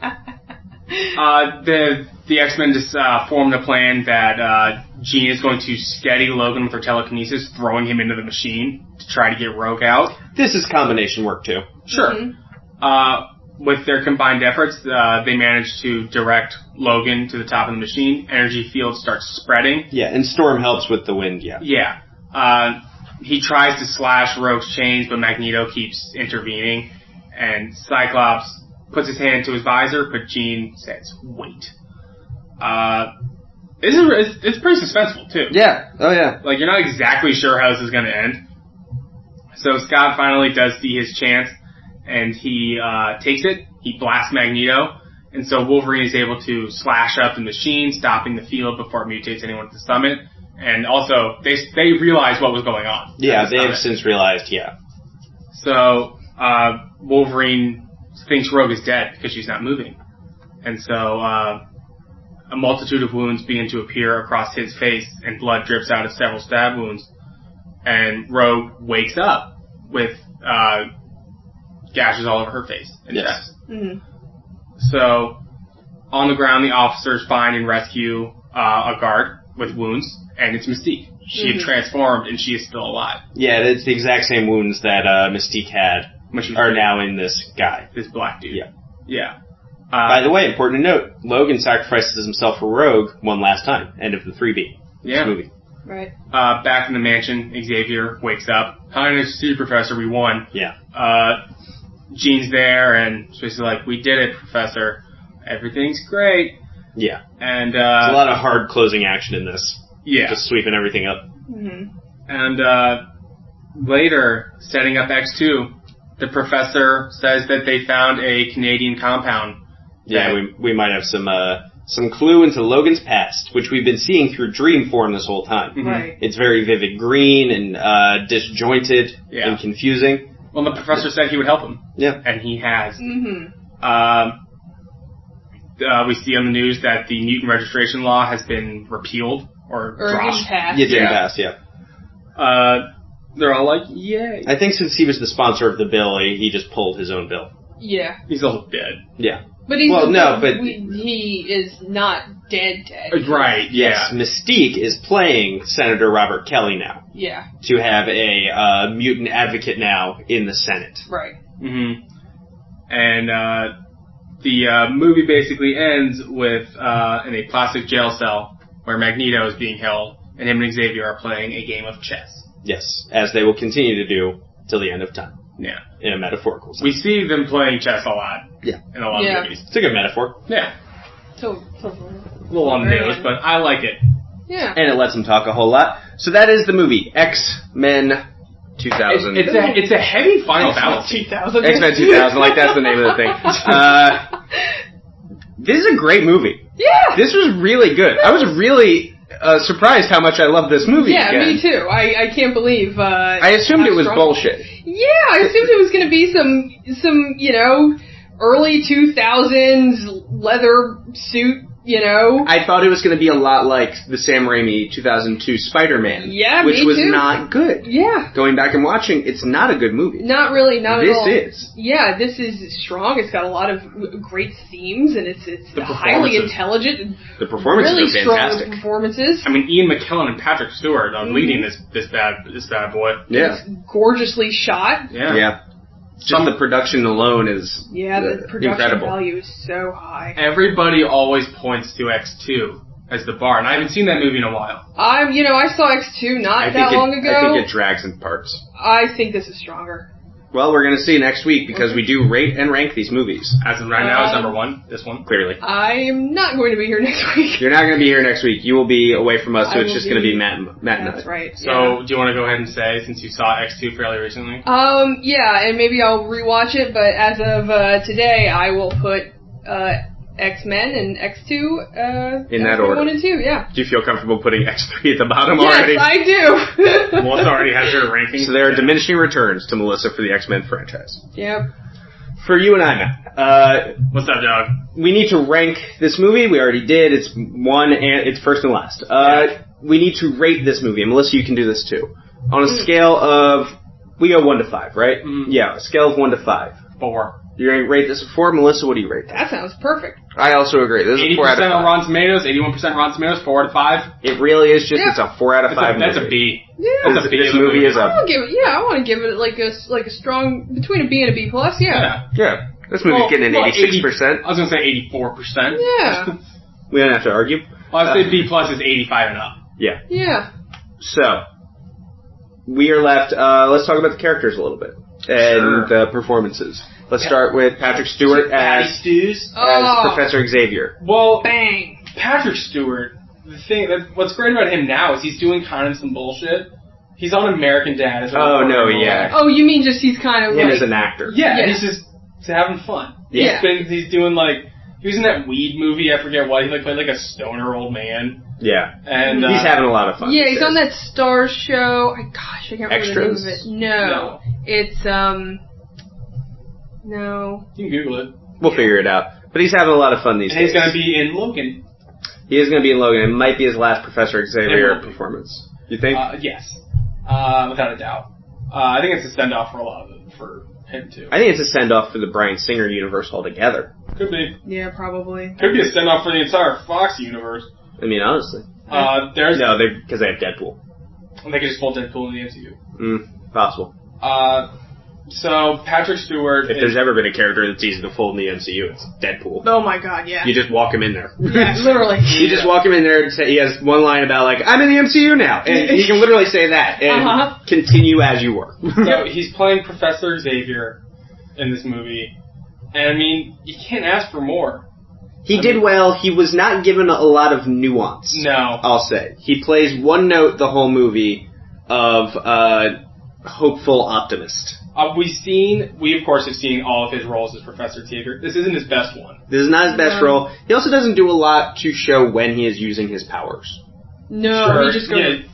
The X-Men just formed a plan that Jean is going to steady Logan with her telekinesis, throwing him into the machine to try to get Rogue out. This is combination work, too. Sure. Mm-hmm. With their combined efforts, they manage to direct Logan to the top of the machine. Energy field starts spreading. Yeah, and Storm helps with the wind, yeah. Yeah. He tries to slash Rogue's chains, but Magneto keeps intervening. And Cyclops puts his hand to his visor, but Jean says, wait. It's pretty suspenseful, too. Yeah. Oh, yeah. Like, you're not exactly sure how this is going to end. So Scott finally does see his chance. And he takes it, he blasts Magneto, and so Wolverine is able to slash up the machine, stopping the field before it mutates anyone at the summit. And also, they realize what was going on. Yeah, they have since realized, yeah. So, Wolverine thinks Rogue is dead because she's not moving. And so, a multitude of wounds begin to appear across his face, and blood drips out of several stab wounds. And Rogue wakes up with gashes all over her face and chest. Mm-hmm. So, on the ground, the officers find and rescue a guard with wounds, and it's Mystique. She had transformed, and she is still alive. Yeah, it's the exact same wounds that Mystique had, which are now in this guy. This black dude. Yeah. Yeah. By the way, important to note, Logan sacrifices himself for Rogue one last time. End of the 3B. Yeah. Movie. Right. Back in the mansion, Xavier wakes up. Hi, nice to see you, Professor. We won. Yeah. Jean's there, and she's like, we did it, Professor. Everything's great. Yeah. And there's a lot of hard closing action in this. Yeah. Just sweeping everything up. Mm-hmm. And later, setting up X2, the Professor says that they found a Canadian compound. Yeah, we might have some clue into Logan's past, which we've been seeing through dream form this whole time. Mm-hmm. Right. It's very vivid green and disjointed and confusing. Well, the professor said he would help him. Yeah. And he has. Mm-hmm. We see on the news that the mutant registration law has been repealed or dropped. Passed. Yeah, didn't pass, yeah. They're all like, yay. I think since he was the sponsor of the bill, he just pulled his own bill. Yeah. He's also dead. Yeah. But he's but he is not dead. Right, yes, yeah. Mystique is playing Senator Robert Kelly now. Yeah. To have a mutant advocate now in the Senate. Right. Mm-hmm. And the movie basically ends with in a plastic jail cell where Magneto is being held, and him and Xavier are playing a game of chess. Yes, as they will continue to do till the end of time. Yeah. In a metaphorical sense. We see them playing chess a lot. Yeah. In a lot of movies. It's a good metaphor. Yeah. So a little on the nose, but I like it. Yeah. And it lets them talk a whole lot. So that is the movie, X-Men 2000. It's a heavy final battle. X-Men 2000. X-Men 2000, like that's the name of the thing. This is a great movie. Yeah. This was really good. I was really surprised how much I love this movie. Yeah, again. me too. I can't believe. I assumed it was bullshit. Yeah, I assumed it was going to be some early 2000s leather suit. I thought it was going to be a lot like the Sam Raimi 2002 Spider-Man. Yeah, which me was too. not good. Yeah. Going back and watching, it's not a good movie. Not really, not at all. This is. Yeah, this is strong. It's got a lot of great themes, and it's highly intelligent. The performances really are fantastic. Strong performances. I mean, Ian McKellan and Patrick Stewart are leading this bad boy. Yeah. It's gorgeously shot. Yeah. Just the production alone is the production incredible. value is so high. Everybody always points to X2 as the bar, and I haven't seen that movie in a while. I saw X2 not that long ago. I think it drags in parts. I think this is stronger. Well, we're going to see next week because we do rate and rank these movies. As of right now, it's number one. This one, clearly. I am not going to be here next week. You're not going to be here next week. You will be away from us, so it's just going to be Matt and I. That's right. So, do you want to go ahead and say, since you saw X2 fairly recently? Yeah, and maybe I'll rewatch it, but as of today, I will put X-Men and X2 in that order. 1 and 2, yeah. Do you feel comfortable putting X3 at the bottom yes, already? Yes, I do. Melissa already has her ranking. So there are diminishing returns to Melissa for the X-Men franchise. Yep. For you and I, Matt. What's up, dog? We need to rank this movie. We already did. It's it's first and last. We need to rate this movie. And Melissa, you can do this too. On a scale of, we go 1 to 5, right? Yeah, a scale of 1 to 5. 4. You're going to rate this a 4? Melissa, what do you rate this? That sounds perfect. I also agree. This is a 4 out of 5. 80% on Rotten Tomatoes, 81% Rotten Tomatoes, 4 out of 5. It really is just, it's a 4 out of 5 That's movie. a B. Yeah. That's a B. This movie is a... I want to give it like a strong, between a B and a B+, yeah. Yeah. This movie's getting an 86%. I was going to say 84%. Yeah. We don't have to argue. Well, I'd say B+ is 85 and up. Yeah. Yeah. So, we are left, let's talk about the characters a little bit. And the performances. Let's start with Patrick Stewart as Professor Xavier. Well, bang. Patrick Stewart, what's great about him now is he's doing kind of some bullshit. He's on American Dad. Oh, no, yeah. Oh, you mean just he's kind of him as an actor. Yeah, he's just having fun. Yeah. He's doing he was in that Weed movie, I forget what, he played like a stoner old man. Yeah. And he's having a lot of fun. Yeah, he's on that Star show. I can't remember Extras? the name of it. No. It's, no. You can Google it. We'll figure it out. But he's having a lot of fun these days. He's going to be in Logan. He is going to be in Logan. It might be his last Professor Xavier performance. You think? Yes. Without a doubt. I think it's a send-off for him, too. I think it's a send-off for the Bryan Singer universe altogether. Could be. Yeah, probably. Could be a send-off for the entire Fox universe. I mean, honestly. Because they have Deadpool. And they could just pull Deadpool in the MCU. Possible. So, Patrick Stewart... If there's ever been a character that's easy to fold in the MCU, it's Deadpool. Oh my god, yeah. You just walk him in there. Yeah, literally. You just walk him in there and say, he has one line about, I'm in the MCU now. And he can literally say that and continue as you were. So, he's playing Professor Xavier in this movie. And, I mean, you can't ask for more. He did well. He was not given a lot of nuance. No. I'll say. He plays one note the whole movie of hopeful optimist. We of course have seen all of his roles as Professor Xavier. This isn't his best one. This is not his best role. He also doesn't do a lot to show when he is using his powers. No, sure. he just goes...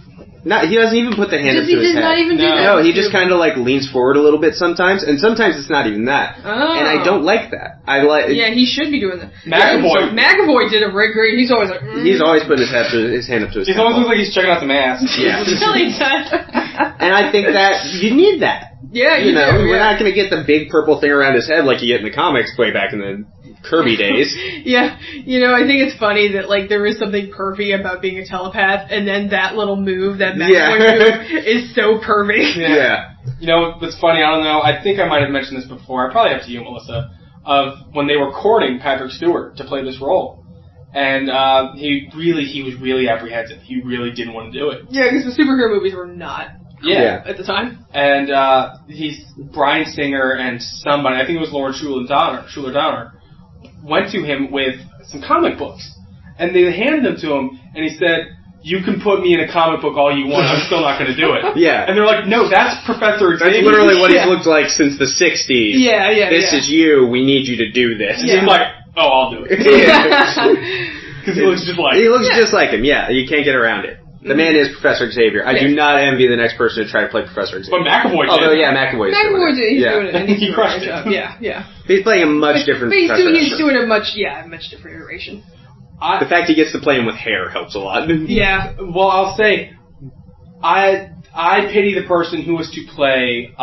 He doesn't even put the hand up to his head. Not even do that? No, he just kind of like leans forward a little bit sometimes, and sometimes it's not even that. Oh. And I don't like that. Yeah, he should be doing that. McAvoy did it great. He's always like... He's always putting his hand up to his head. He always looks like he's checking out the mask. Yeah. Really does. And I think that you need that. Yeah, you know, we're not going to get the big purple thing around his head like you get in the comics way back in the Kirby days. Yeah, you know, I think it's funny that, like, there is something pervy about being a telepath, and then that little move, that McAvoy move, is so pervy. Yeah. You know, what's funny, I don't know, I think I might have mentioned this before, probably up to you, Melissa, of when they were courting Patrick Stewart to play this role. And he was really apprehensive. He really didn't want to do it. Yeah, because the superhero movies were not at the time. And he's Bryan Singer and somebody, I think it was Lauren Schuler Donner, went to him with some comic books. And they handed them to him, and he said, "You can put me in a comic book all you want, I'm still not going to do it." Yeah. And they're like, "No, that's Professor Xavier." That's literally what he's looked like since the 60s. Yeah. This is you, we need you to do this. Yeah. I'm like, "Oh, I'll do it." Because he looks just like him. He looks just like him, yeah. You can't get around it. The man is Professor Xavier. I do not envy the next person to try to play Professor Xavier. But McAvoy did. Although, yeah, McAvoy's doing it. He's doing it, and he's He crushed it. Yeah. He's playing a much different But Professor. he's doing a much different iteration. The fact he gets to play him with hair helps a lot. Yeah. Well, I'll say, I pity the person who was to play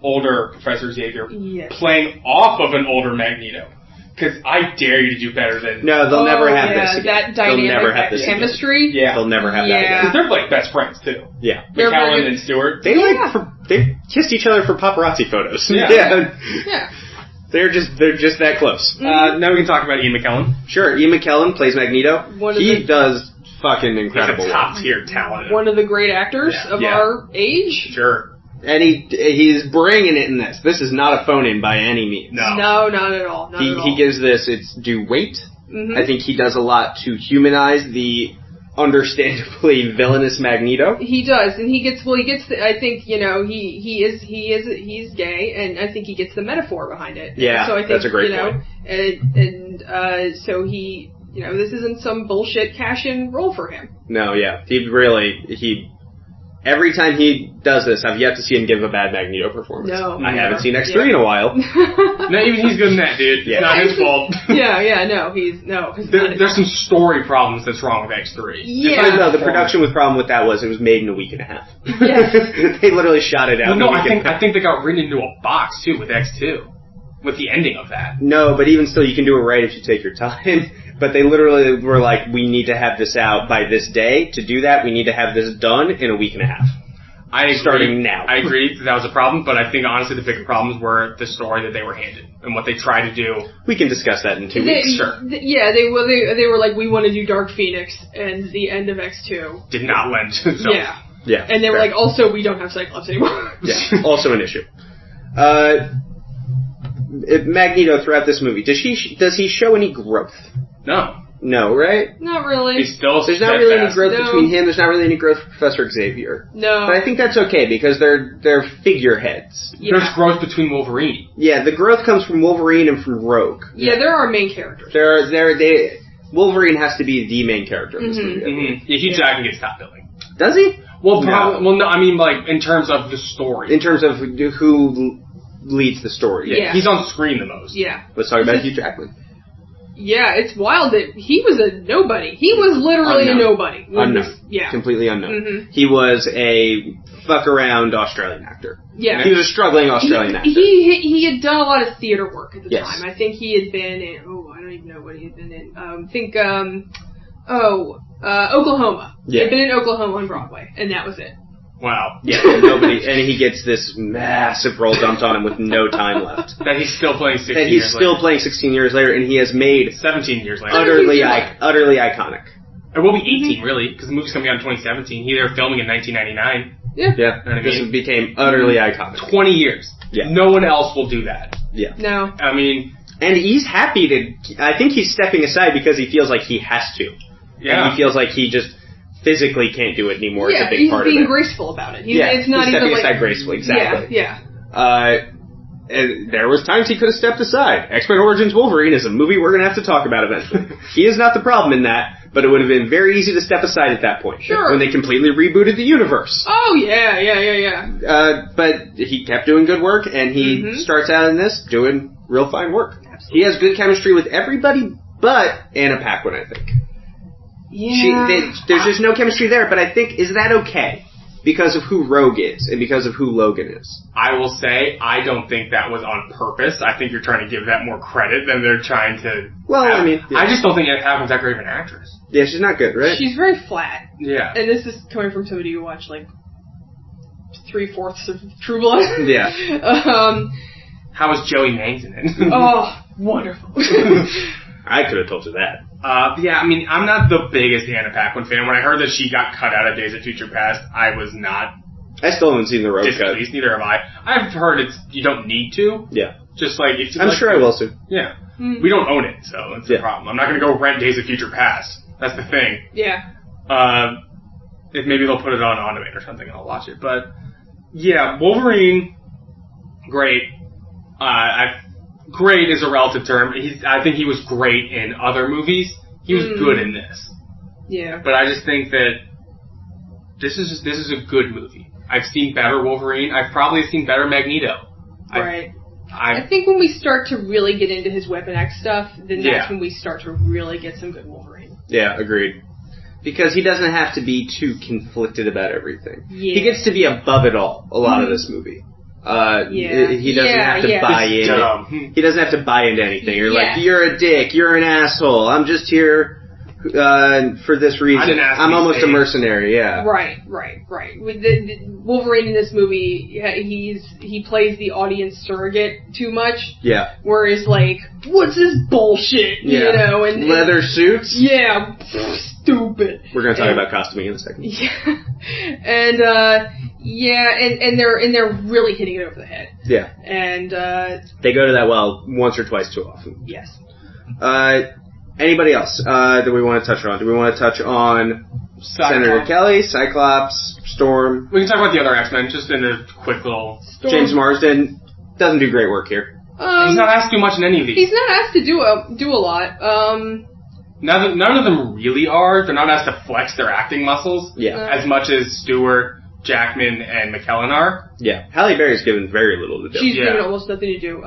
older Professor Xavier playing off of an older Magneto. Because I dare you to do better than... No, they'll never have this again. That dynamic, they'll never have this chemistry. Again. Yeah. They'll never have that again. Because they're like best friends, too. Yeah. McKellan and Stewart. They they kissed each other for paparazzi photos. Yeah. They're just that close. Now we can talk about Ian McKellan. Sure, Ian McKellan plays Magneto. He does fucking incredible. He's a top-tier talent. One of the great actors of our age. Sure. And he's bringing it in this. This is not a phone-in by any means. No, not at all. He gives this its due weight. Mm-hmm. I think he does a lot to humanize the understandably villainous Magneto. He does, and I think, you know, he's gay, and I think he gets the metaphor behind it. Yeah, so I think, that's a great point. And so he, you know, this isn't some bullshit cash-in role for him. No, yeah, every time he does this, I've yet to see him give a bad Magneto performance. No. I haven't seen X3 in a while. No, even he's good in that, dude. Yeah. It's not his fault. There's some story problems that's wrong with X3. Yeah. No, the production problem with that was it was made in a week and a half. Yes. They literally shot it out. Well, no, I think they got written into a box, too, with X2. With the ending of that. No, but even still, you can do it right if you take your time. But they literally were like, we need to have this out by this day. To do that, we need to have this done in a week and a half. I agree. Starting now. I agree that was a problem, but I think honestly the bigger problems were the story that they were handed and what they tried to do. We can discuss that in 2 weeks. Sure. They were like, we want to do Dark Phoenix, and the end of X2 did not lend to itself. Yeah. And they were like, also, we don't have Cyclops anymore. Yeah. Also an issue. Magneto throughout this movie, does he show any growth? No, right? Not really. He's still There's not really any growth between him. There's not really any growth for Professor Xavier. No. But I think that's okay because they're figureheads. Yeah. There's growth between Wolverine. Yeah, the growth comes from Wolverine and from Rogue. Yeah, they're our main characters. Wolverine has to be the main character in this movie. Mm-hmm. Yeah, Hugh Jackman gets top billing. Does he? Well, no, I mean, like, in terms of the story. In terms of who leads the story. Yeah. He's on screen the most. Yeah. Let's talk about Hugh Jackman. Yeah, it's wild that he was a nobody. He was literally a nobody. Unknown. Yeah. Completely unknown. Mm-hmm. He was a fuck-around Australian actor. Yeah. He was a struggling Australian actor. He had done a lot of theater work at the Yes. time. I think he had been in, I don't even know what he had been in. Oklahoma. Yeah. He had been in Oklahoma on Broadway, and that was it. Wow. Yeah, and he gets this massive role dumped on him with no time left. That he's still playing 16 that he's still playing 16 years later, and he has made 17 years later. utterly iconic. It will be 18, really, because the movie's coming out in 2017. They were filming in 1999. Yeah. Yeah. You know what I This mean? became utterly iconic. 20 years. Yeah. No one else will do that. Yeah. No. I mean... And he's happy to... I think he's stepping aside because he feels like he has to. Yeah. And he feels like he just physically can't do it anymore. It's a big he's part of it. being graceful about it. It's not he's even stepping aside gracefully, exactly. Yeah. And there was times he could have stepped aside. X-Men Origins Wolverine is a movie we're going to have to talk about eventually. He is not the problem in that, but it would have been very easy to step aside at that point. Sure. When they completely rebooted the universe. Oh, yeah. But he kept doing good work, and he starts out in this doing real fine work. Absolutely. He has good chemistry with everybody but Anna Paquin, I think. Yeah. There's just no chemistry there, but I think, is that okay? Because of who Rogue is, and because of who Logan is. I will say, I don't think that was on purpose. I think you're trying to give that more credit than they're trying to... Well, have. I mean... Yeah. I just don't think Anna Paquin's that great of an actress. Yeah, she's not good, right? She's very flat. Yeah. And this is coming from somebody who watched, 3/4 of True Blood. Yeah. How was Joey Manx in it? Oh, wonderful. I could have told you that. Yeah, I mean, I'm not the biggest Anna Paquin fan. When I heard that she got cut out of Days of Future Past, I was not I still haven't seen the Rogue cut. displeased. Neither have I. I've heard you don't need to. Yeah. Just if I'm sure I will soon. Yeah. We don't own it, so that's the problem. I'm not going to go rent Days of Future Past. That's the thing. Yeah. If maybe they'll put it on Demand or something, and I'll watch it. But yeah, Wolverine, great. Great is a relative term. I think he was great in other movies. He was good in this. Yeah. But I just think that this is a good movie. I've seen better Wolverine. I've probably seen better Magneto. Right. I think when we start to really get into his Weapon X stuff, then that's when we start to really get some good Wolverine. Yeah, agreed. Because he doesn't have to be too conflicted about everything. Yeah. He gets to be above it all, a lot of this movie. He doesn't have to buy in. He doesn't have to buy into anything. You're like, you're a dick, you're an asshole, I'm just here for this reason. I'm almost a mercenary, yeah. Right. With the Wolverine in this movie, he plays the audience surrogate too much. Yeah. Whereas, what's this bullshit? You know? And leather suits? Yeah. Stupid. We're going to talk about costuming in a second. Yeah. And they're really hitting it over the head. Yeah. And they go to that well once or twice too often. Yes. Anybody else that we want to touch on? Do we want to touch on Senator Kelly, Cyclops, Storm? We can talk about the other X-Men, just in a quick little... Storm. James Marsden doesn't do great work here. He's not asked to do much in any of these. He's not asked to do a lot. None of them really are. They're not asked to flex their acting muscles as much as Stewart, Jackman, and McKellan are. Yeah. Halle Berry's given very little to do. She's given almost nothing to do.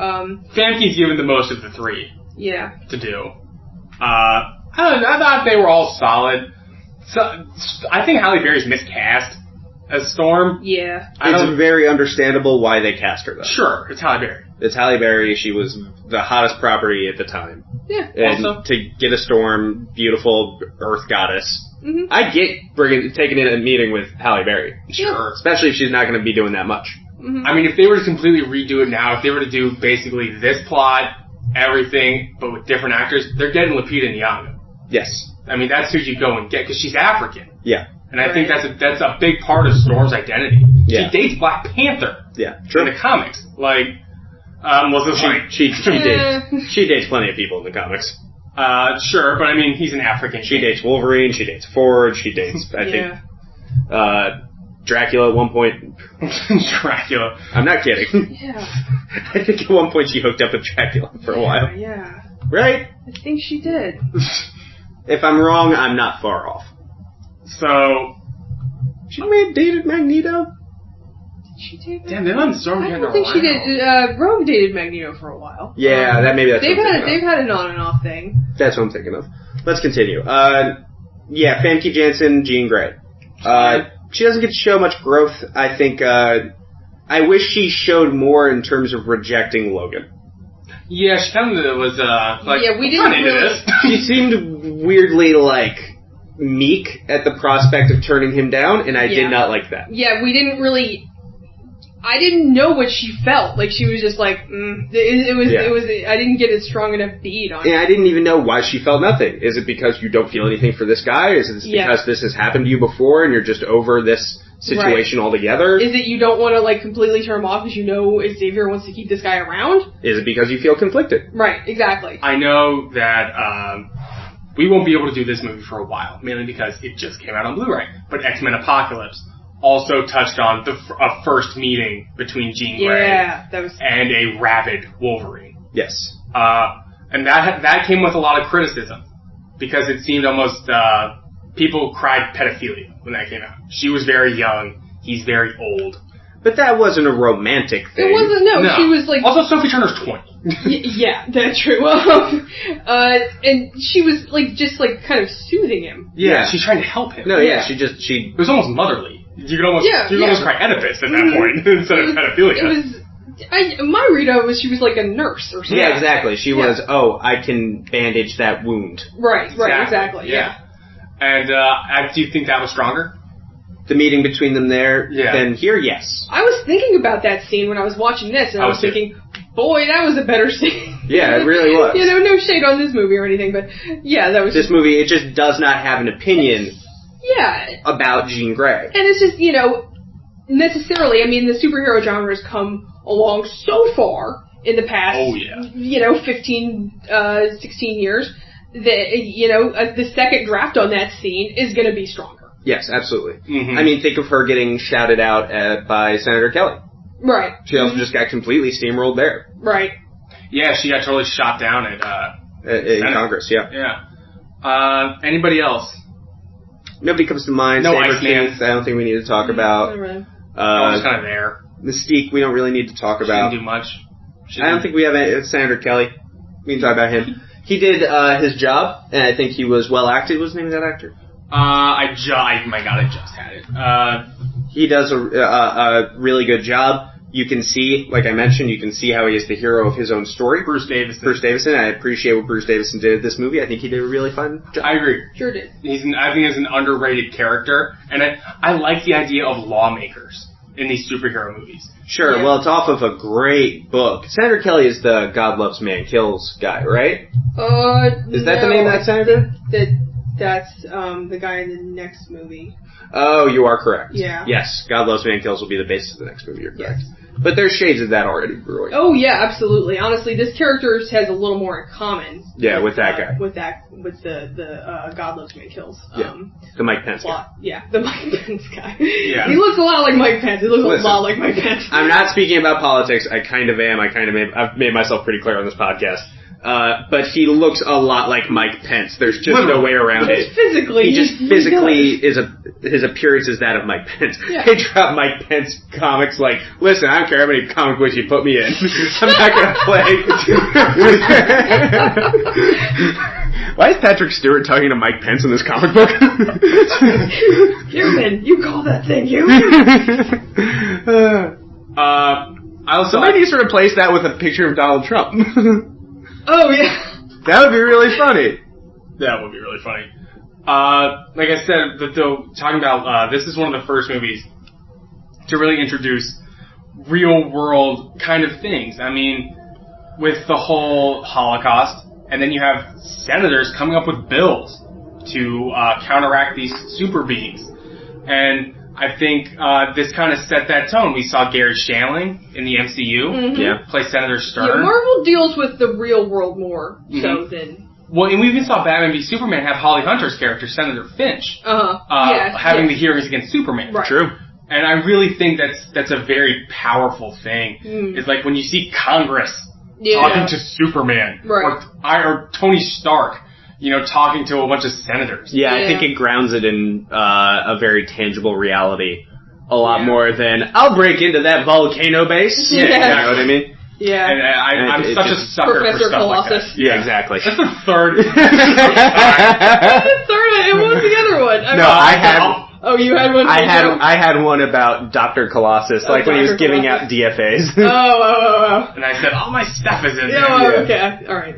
Famke's given the most of the three. Yeah. To do. I thought they were all solid. So, I think Halle Berry's miscast as Storm. Yeah. It's very understandable why they cast her, though. Sure, it's Halle Berry. It's Halle Berry. She was the hottest property at the time. Yeah. And also, to get a Storm, beautiful Earth goddess. Mm-hmm. I get taking in a meeting with Halle Berry. Sure. Especially if she's not going to be doing that much. Mm-hmm. I mean, if they were to completely redo it now, if they were to do basically this plot, everything, but with different actors, they're getting Lupita Nyong'o. Yes. I mean, that's who you go and get, because she's African. Yeah. And I think that's a big part of Storm's identity. Yeah. She dates Black Panther. Yeah, true. In the comics. She dates plenty of people in the comics. Sure, but I mean, he's an African. She dates Wolverine, she dates Ford, she dates, I think, Dracula at one point. Dracula. I'm not kidding. Yeah. I think at one point she hooked up with Dracula for a while. Yeah. Right? I think she did. If I'm wrong, I'm not far off. So, she may have dated Magneto? Did she date Magneto? Damn, they let Storm I don't think she did. Rogue dated Magneto for a while. Yeah, they've had an on and off thing. That's what I'm thinking of. Let's continue. Famke Janssen, Jean Grey. She doesn't get to show much growth. I think, I wish she showed more in terms of rejecting Logan. Yeah, she kind of was, we didn't into this. She seemed weirdly, meek at the prospect of turning him down, and I did not like that. Yeah, we didn't really... I didn't know what she felt. She was just it was. I didn't get a strong enough beat on it. And I didn't even know why she felt nothing. Is it because you don't feel anything for this guy? Is it because this has happened to you before and you're just over this situation altogether? Is it you don't want to completely turn him off because you know Xavier wants to keep this guy around? Is it because you feel conflicted? Right, exactly. I know that we won't be able to do this movie for a while, mainly because it just came out on Blu-ray. But X-Men Apocalypse, also touched on a first meeting between Jean Grey and a rabid Wolverine. Yes. And that came with a lot of criticism because it seemed almost people cried pedophilia when that came out. She was very young. He's very old. But that wasn't a romantic thing. It wasn't. No. She was like. Also, Sophie Turner's 20. Yeah, that's true. And she was like just like kind of soothing him. Yeah, she's trying to help him. No, she. It was almost motherly. You could almost cry Oedipus at that point instead of pedophilia. It was. My read of it was she was like a nurse or something. Yeah, exactly. She was. Oh, I can bandage that wound. Right. Exactly. Yeah. And do you think that was stronger? The meeting between them there, then here, yes. I was thinking about that scene when I was watching this, and I was thinking, boy, that was a better scene. Yeah, it really was. No shade on this movie or anything, but yeah, that was this movie. It just does not have an opinion. About Jean Grey, and it's just necessarily. I mean, the superhero genre has come along so far in the past. 15, 16 years that the second draft on that scene is going to be stronger. Yes, absolutely. Mm-hmm. I mean, think of her getting shouted out by Senator Kelly. Right. She also just got completely steamrolled there. Right. Yeah, she got totally shot down in Congress. Yeah. Yeah. Anybody else? Nobody comes to mind. No Iceman. I don't think we need to talk about. Not really. Just kind of there. Mystique, we don't really need to talk about. She didn't do much. I don't think we have Senator Kelly. We can talk about him. He did his job, and I think he was well acted. What's the name of that actor? I just had it. He does a really good job. You can see, like I mentioned, how he is the hero of his own story. Bruce Davison. I appreciate what Bruce Davison did in this movie. I think he did a really fun job. I agree. Sure did. I think he's an underrated character, and I like the idea of lawmakers in these superhero movies. Sure. Yeah. Well, it's off of a great book. Senator Kelly is the God Loves Man Kills guy, right? Is that the name of that senator? That's the guy in the next movie. Oh, you are correct. Yeah. Yes, God Loves Man Kills will be the basis of the next movie. You're correct. Yes. But there's shades of that already brewing. Oh yeah, absolutely. Honestly, this character has a little more in common. Yeah, with that guy. With the God Loves Man Kills. The Mike Pence plot. Guy. Yeah, the Mike Pence guy. Yeah. He looks a lot like Mike Pence. He looks a lot like Mike Pence. I'm not speaking about politics. I kind of am. I've made myself pretty clear on this podcast. But he looks a lot like Mike Pence. There's just no way around it. Physically. His appearance is that of Mike Pence. Yeah. They drop Mike Pence comics like, listen, I don't care how many comic books you put me in. I'm not going to play. Why is Patrick Stewart talking to Mike Pence in this comic book? Human, you call that thing human? Somebody needs to replace that with a picture of Donald Trump. Oh, yeah. That would be really funny. That would be really funny. Like I said, talking about, this is one of the first movies to really introduce real world kind of things. I mean, with the whole Holocaust, and then you have senators coming up with bills to counteract these super beings. And I think this kind of set that tone. We saw Gary Shandling in the MCU play Senator Stern. Yeah, Marvel deals with the real world more so than... Well, and we even saw Batman v Superman have Holly Hunter's character, Senator Finch, having the hearings against Superman. Right. True. And I really think that's a very powerful thing. It's like when you see Congress talking to Superman, or Tony Stark, talking to a bunch of senators. Yeah, I think it grounds it in a very tangible reality a lot more than, I'll break into that volcano base. You know what I mean? Yeah. And I'm such a sucker Professor for stuff Colossus. like that. Yeah, exactly. That's the third. That's the third one. And what was the other one? I had... Oh, you had one? I had one about Dr. Colossus, when he was giving out DFAs. Oh. And I said, all my stuff is in there. Oh, okay. All right.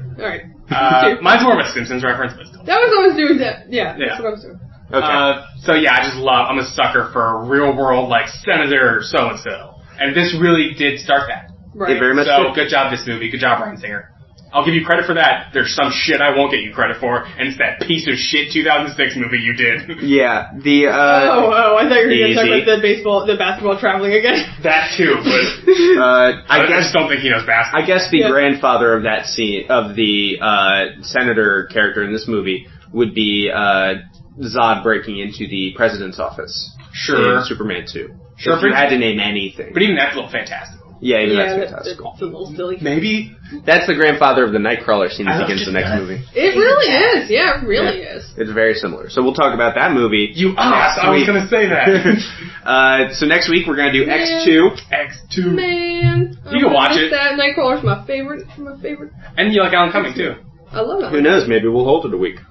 Mine's more of a Simpsons reference, but still. That was what I was doing. That's what I was doing. Okay. I'm a sucker for real world, like Senator so-and-so. And this really did start that. Right. It very much so, good job this movie. Good job, Bryan Singer. I'll give you credit for that. There's some shit I won't get you credit for, and it's that piece of shit 2006 movie you did. Yeah, I thought you were going to talk about the basketball traveling again. That too, but I just don't think he knows basketball. I guess the grandfather of that scene, of the senator character in this movie, would be Zod breaking into the president's office. Sure. In Superman 2. Sure. If you had to name anything. But even that's a little fantastical. Yeah, even Yeah, that's fantastical. that's a little silly. Maybe that's the grandfather of the Nightcrawler scene that begins the next movie. It really is. Yeah, it really is. It's very similar. So we'll talk about that movie. You asked. I was going to say that. So next week we're going to do X2. X2. Man, You can watch it. That Nightcrawler's my favorite. And you like Alan Cumming, too. I love it. Who knows? Maybe we'll hold it a week.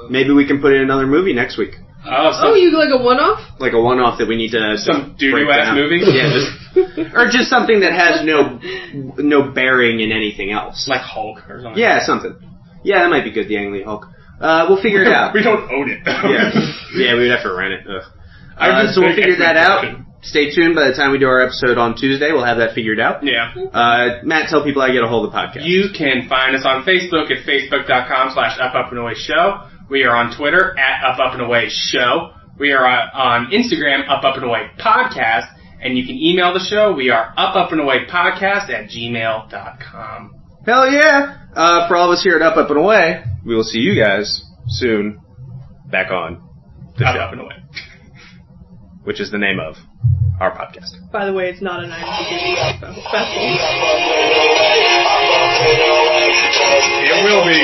Maybe we can put in another movie next week. Oh, you like a one-off? Like a one-off that we need to some doo-doo ass movie? Yeah, or just something that has no bearing in anything else. Like Hulk or something. Yeah, something. Yeah, that might be good, the Ang Lee Hulk. We'll figure it out. We don't own it. Yeah, we would have to rent it. So we'll figure that out. Stay tuned. By the time we do our episode on Tuesday, we'll have that figured out. Yeah. Matt, tell people how to get a hold of the podcast. You can find us on Facebook at facebook.com/UpUpAndAwayShow. We are on Twitter at UpUpAndAwayShow. We are on Instagram, UpUpAndAwayPodcast. And you can email the show. We are upupandawaypodcast@gmail.com. Hell yeah! For all of us here at Up and Away, we will see you guys soon back on the show. Up and Away. Which is the name of our podcast. By the way, it's not an IMDb festival. It will be.